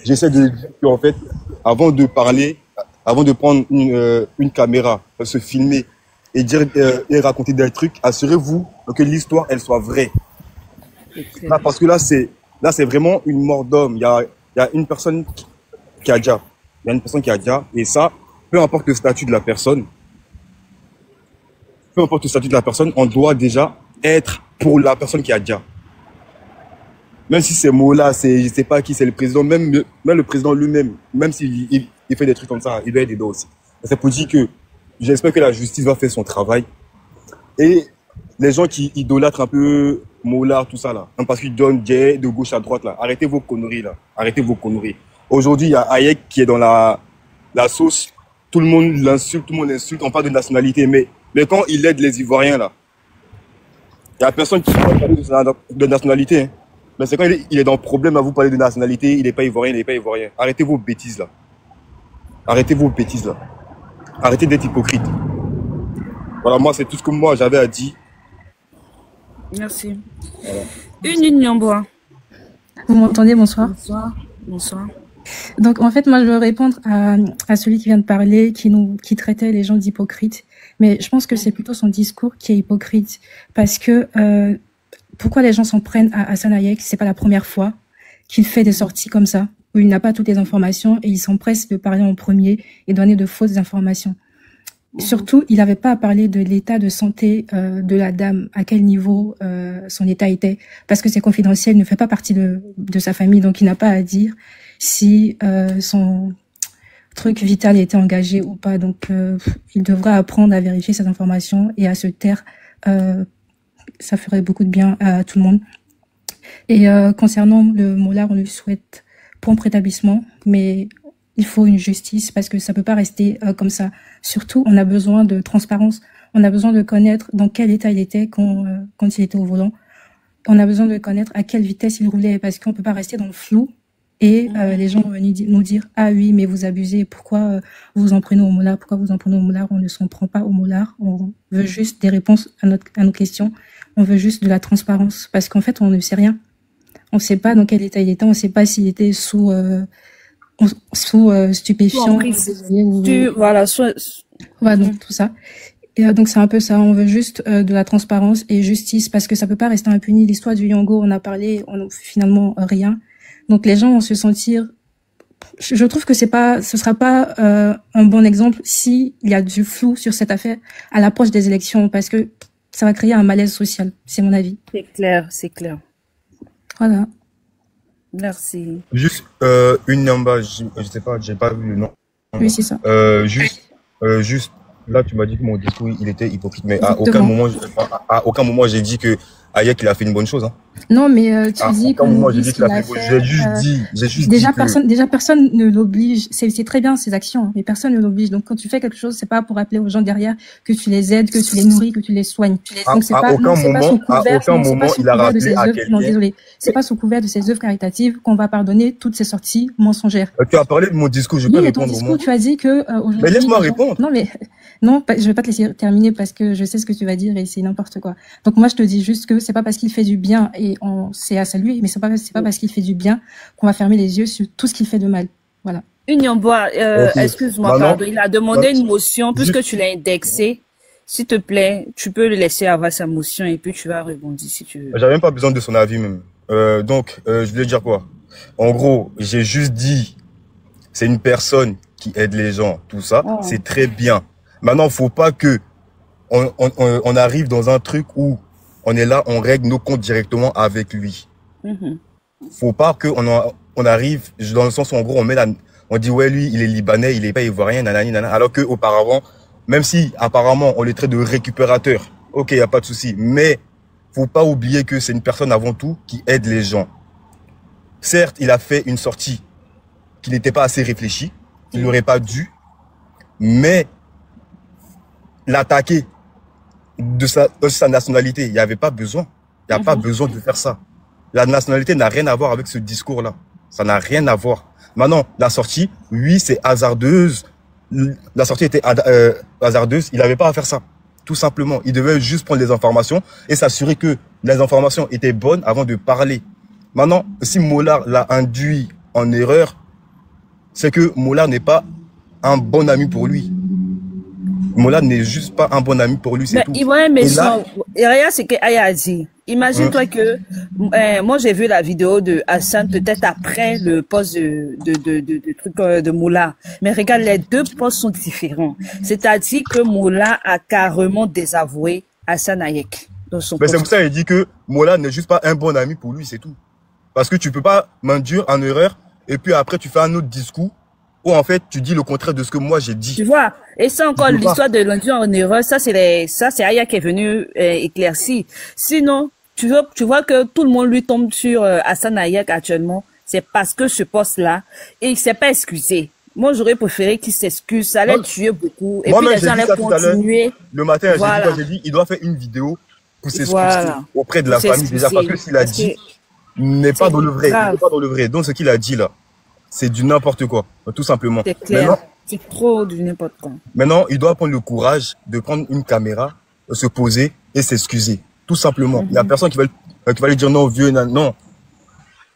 j'essaie de dire qu'en fait, avant de parler, avant de prendre une caméra, se filmer et dire et raconter des trucs, assurez-vous que l'histoire, elle soit vraie. Là, parce que là, c'est vraiment une mort d'homme. Il y a une personne qui a déjà. Il y a une personne qui a déjà. Et ça, peu importe le statut de la personne, on doit déjà être pour la personne qui a déjà. Même si c'est Mola, je sais pas qui, c'est le président, même le président lui-même, même s'il fait des trucs comme ça, il doit être dedans aussi. C'est pour dire que j'espère que la justice va faire son travail. Et les gens qui idolâtrent un peu Mola, tout ça là, parce qu'ils donnent de gauche à droite là, arrêtez vos conneries là, arrêtez vos conneries. Aujourd'hui, il y a Hayek qui est dans la sauce, tout le monde l'insulte, on parle de nationalité, mais quand il aide les Ivoiriens là, il n'y a personne qui va parler de nationalité. Hein. Mais c'est quand il est dans le problème à vous parler de nationalité, il n'est pas ivoirien, Arrêtez vos bêtises là. Arrêtez d'être hypocrite. Voilà, moi, c'est tout ce que moi j'avais à dire. Merci. Voilà. Une Nyambois. Vous m'entendez? Bonsoir. Bonsoir. Donc, en fait, moi, je veux répondre à celui qui vient de parler, qui traitait les gens d'hypocrites. Mais je pense que c'est plutôt son discours qui est hypocrite. Parce que, pourquoi les gens s'en prennent à Hassan Hayek? C'est pas la première fois. qu'il fait des sorties comme ça, où il n'a pas toutes les informations et il s'empresse de parler en premier et donner de fausses informations. Surtout, il n'avait pas à parler de l'état de santé de la dame, à quel niveau son état était, parce que c'est confidentiel, il ne fait pas partie de sa famille, donc il n'a pas à dire si son truc vital était engagé ou pas. Donc, il devra apprendre à vérifier cette information et à se taire. Ça ferait beaucoup de bien à tout le monde. Et concernant le Mollah, on lui souhaite prompt rétablissement, mais il faut une justice parce que ça peut pas rester comme ça. Surtout, on a besoin de transparence. On a besoin de connaître dans quel état il était quand il était au volant. On a besoin de connaître à quelle vitesse il roulait parce qu'on peut pas rester dans le flou. Et les gens vont venir nous dire « Ah oui, mais vous abusez, pourquoi vous vous en prenez au Mollah? Pourquoi vous en prenez au Mollah ?» On ne s'en prend pas au Mollah. On veut juste des réponses à nos questions. On veut juste de la transparence parce qu'en fait, on ne sait rien. On ne sait pas dans quel état il était. On ne sait pas s'il était sous stupéfiant. Voilà, donc tout ça. Et donc c'est un peu ça. On veut juste de la transparence et justice parce que ça peut pas rester impuni. L'histoire du Yango, on a parlé, finalement rien. Donc les gens vont se sentir. Je trouve que ce sera pas un bon exemple si il y a du flou sur cette affaire à l'approche des élections parce que ça va créer un malaise social. C'est mon avis. C'est clair, c'est clair. Voilà. Merci. Juste une Namba, je sais pas, j'ai pas vu le nom. Oui, c'est ça. Juste là, tu m'as dit que mon discours il était hypocrite, mais à aucun moment j'ai dit que Hayek il a fait une bonne chose. Hein. Non, mais tu dis qu'à aucun moment j'ai dit qu'il a fait une bonne chose. J'ai juste dit déjà personne ne l'oblige. C'est très bien ses actions, hein, mais personne ne l'oblige. Donc quand tu fais quelque chose, c'est pas pour rappeler aux gens derrière que tu les aides, que tu les nourris, que tu les soignes. Donc c'est pas aucun moment il a rappelé à quelqu'un. Non, désolé, c'est pas sous couvert de ses œuvres caritatives qu'on va pardonner toutes ces sorties mensongères. Tu as parlé de mon discours, je peux répondre. Ton discours, tu as dit que aujourd'hui. Mais laisse-moi répondre. Non, je vais pas te laisser terminer parce que je sais ce que tu vas dire et c'est n'importe quoi. Donc moi je te dis juste que c'est pas parce qu'il fait du bien et c'est à saluer, mais c'est pas parce qu'il fait du bien qu'on va fermer les yeux sur tout ce qu'il fait de mal. Voilà. Union-Bois, excuse-moi, pardon, il a demandé une motion puisque tu l'as indexé. S'il te plaît, tu peux le laisser avoir sa motion et puis tu vas rebondir si tu veux. J'avais même pas besoin de son avis même. Donc je voulais dire quoi? En gros, j'ai juste dit c'est une personne qui aide les gens, tout ça, c'est très bien. Maintenant, faut pas que on arrive dans un truc où on est là, on règle nos comptes directement avec lui. Faut pas que on arrive dans le sens où en gros on dit ouais lui il est libanais, il est pas ivoirien, nanani nanana, alors que auparavant, même si apparemment on le traite de récupérateur, ok y a pas de souci, mais faut pas oublier que c'est une personne avant tout qui aide les gens. Certes, il a fait une sortie qui n'était pas assez réfléchie, il n'aurait pas dû, mais l'attaquer de sa nationalité, il n'y avait pas besoin. Il n'y a pas besoin de faire ça. La nationalité n'a rien à voir avec ce discours-là. Ça n'a rien à voir. Maintenant, la sortie, oui, c'est hasardeuse. La sortie était hasardeuse. Il n'avait pas à faire ça. Tout simplement. Il devait juste prendre les informations et s'assurer que les informations étaient bonnes avant de parler. Maintenant, si Mollah l'a induit en erreur, c'est que Mollah n'est pas un bon ami pour lui. Mollah n'est juste pas un bon ami pour lui, c'est tout. Ouais, mais regarde ce que Aya a dit. Imagine-toi que moi j'ai vu la vidéo de Hassan peut-être après le post de truc de Mollah. Mais regarde, les deux posts sont différents. C'est-à-dire que Mollah a carrément désavoué Hassan Hayek dans son post. C'est pour ça qu'il dit que Mollah n'est juste pas un bon ami pour lui, c'est tout. Parce que tu peux pas m'induire en erreur et puis après tu fais un autre discours où en fait tu dis le contraire de ce que moi j'ai dit. Tu vois, et ça encore l'histoire de l'induire en erreur, ça c'est Aya qui est venu éclaircir. Sinon, tu vois que tout le monde lui tombe sur Hassan Hayek actuellement, c'est parce que ce poste-là, et il s'est pas excusé. Moi, j'aurais préféré qu'il s'excuse, ça allait tuer beaucoup, et puis les gens allaient continuer. Le matin, j'ai dit, il doit faire une vidéo pour s'excuser auprès de la famille déjà, parce que s'il a dit, il n'est pas dans le vrai, il n'est pas dans le vrai. Donc ce qu'il a dit là, c'est du n'importe quoi, tout simplement. C'est clair, c'est trop du n'importe quoi. Maintenant, il doit prendre le courage de prendre une caméra, se poser et s'excuser. Tout simplement. Il n'y a personne qui va lui dire non, vieux, non.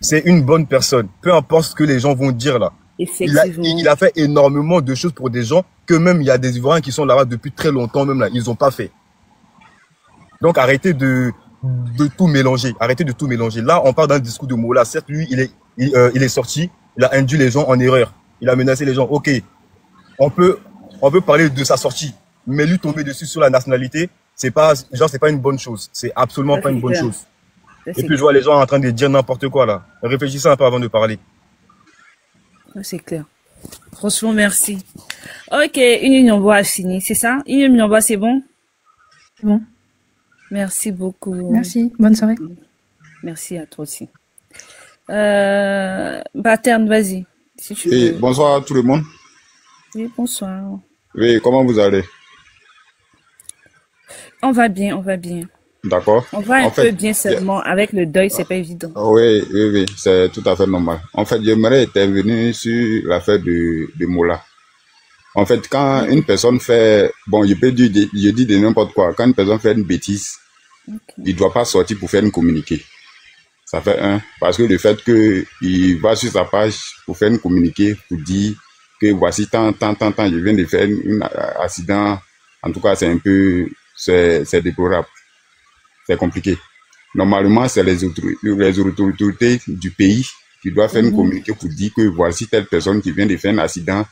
C'est une bonne personne. Peu importe ce que les gens vont dire là. Il a fait énormément de choses pour des gens que même il y a des Ivoiriens qui sont là-bas depuis très longtemps même là. Ils n'ont pas fait. Donc arrêtez de tout mélanger. Arrêtez de tout mélanger. Là, on parle d'un discours de Mollah. Certes, lui, il est sorti, il a induit les gens en erreur. Il a menacé les gens. Ok, on peut parler de sa sortie, mais lui tomber dessus sur la nationalité, c'est pas une bonne chose. C'est absolument pas une bonne chose. Et puis je vois les gens en train de dire n'importe quoi là. Réfléchissez un peu avant de parler. C'est clair. Franchement, merci. Ok, une union bois a fini, c'est ça? Une union bois, c'est bon? C'est bon. Merci beaucoup. Merci. Bonne soirée. Merci à toi aussi. Baterne, vas-y. Si tu Oui, veux. bonsoir à tout le monde. Oui, bonsoir. Oui, comment vous allez? On va bien, on va bien. D'accord. On va un peu bien seulement. Avec le deuil, c'est pas évident. Oui, c'est tout à fait normal. En fait, j'aimerais intervenir sur l'affaire de Mola. En fait, quand une personne fait, bon, je dis de n'importe quoi, quand une personne fait une bêtise, il doit pas sortir pour faire une communiqué. Ça fait un, parce que le fait qu'il va sur sa page pour faire une communiqué, pour dire que voici tant, je viens de faire un accident, en tout cas, c'est un peu, c'est déplorable. C'est compliqué. Normalement, c'est les autorités du pays qui doivent faire une communiqué pour dire que voici telle personne qui vient de faire un accident,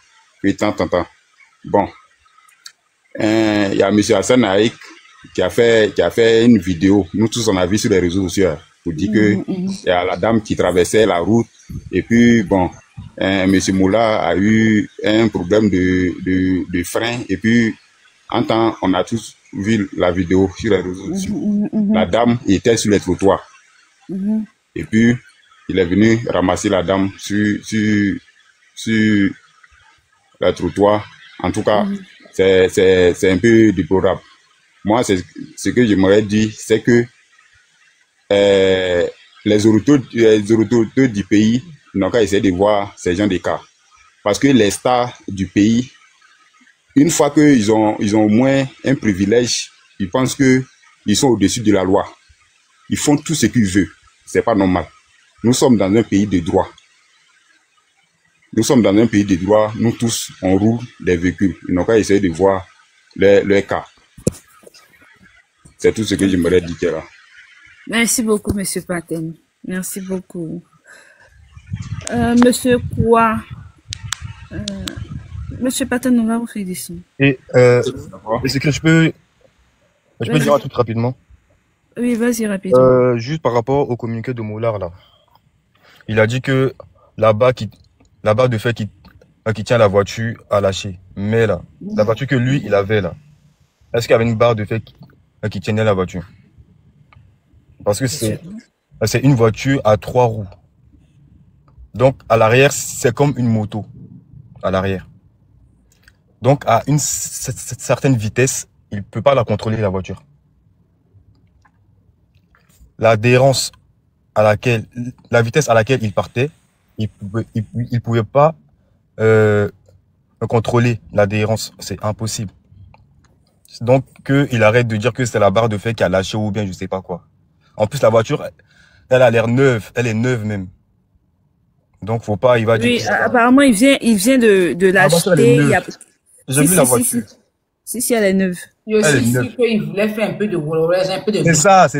et tant. Bon. Il y a M. Hassan Aïk qui a fait une vidéo. Nous tous, on a vu sur les réseaux sociaux pour dire que il y a la dame qui traversait la route et puis, bon, M. Moula a eu un problème de frein et puis, en temps, on a tous vu la vidéo sur les réseaux sociaux. La dame était sur les trottoirs. Et puis, il est venu ramasser la dame sur le trottoir. En tout cas, c'est un peu déplorable. Moi, ce que j'aimerais dire, c'est que les autorités du pays n'ont qu'à essayer de voir ces gens des cas. Parce que les stars du pays, une fois qu'ils ont au moins un privilège, ils pensent qu'ils sont au-dessus de la loi. Ils font tout ce qu'ils veulent. C'est pas normal. Nous sommes dans un pays de droit. Nous sommes dans un pays de droit. Nous tous, on roule des véhicules. Ils n'ont qu'à essayer de voir leur cas. C'est tout ce que j'aimerais dire là. Merci beaucoup, Monsieur Paten. Merci beaucoup. Monsieur Koua. Monsieur Paten, on va vous faire des sons. Et est-ce que je peux dire un truc rapidement? Oui, vas-y, rapidement. Juste par rapport au communiqué de Moulard, là. Il a dit que la barre de fait qui tient la voiture a lâché. Mais là, la voiture que lui, il avait là, est-ce qu'il y avait une barre de fait qui tenait la voiture? Parce que c'est une voiture à 3 roues. Donc, à l'arrière, c'est comme une moto. À l'arrière. Donc, à une certaine vitesse, il ne peut pas la contrôler, la voiture. La vitesse à laquelle il partait, il pouvait pas contrôler l'adhérence. C'est impossible. Donc, qu'il arrête de dire que c'est la barre de fer qui a lâché ou bien je sais pas quoi. En plus, la voiture, elle a l'air neuve. Elle est neuve même. Donc, faut pas, il va dire... Oui, apparemment, il vient de l'acheter. J'ai vu la voiture. Si, elle est neuve. Il y a aussi qu'il voulait faire un peu de roulage, un peu de... C'est ça, c'est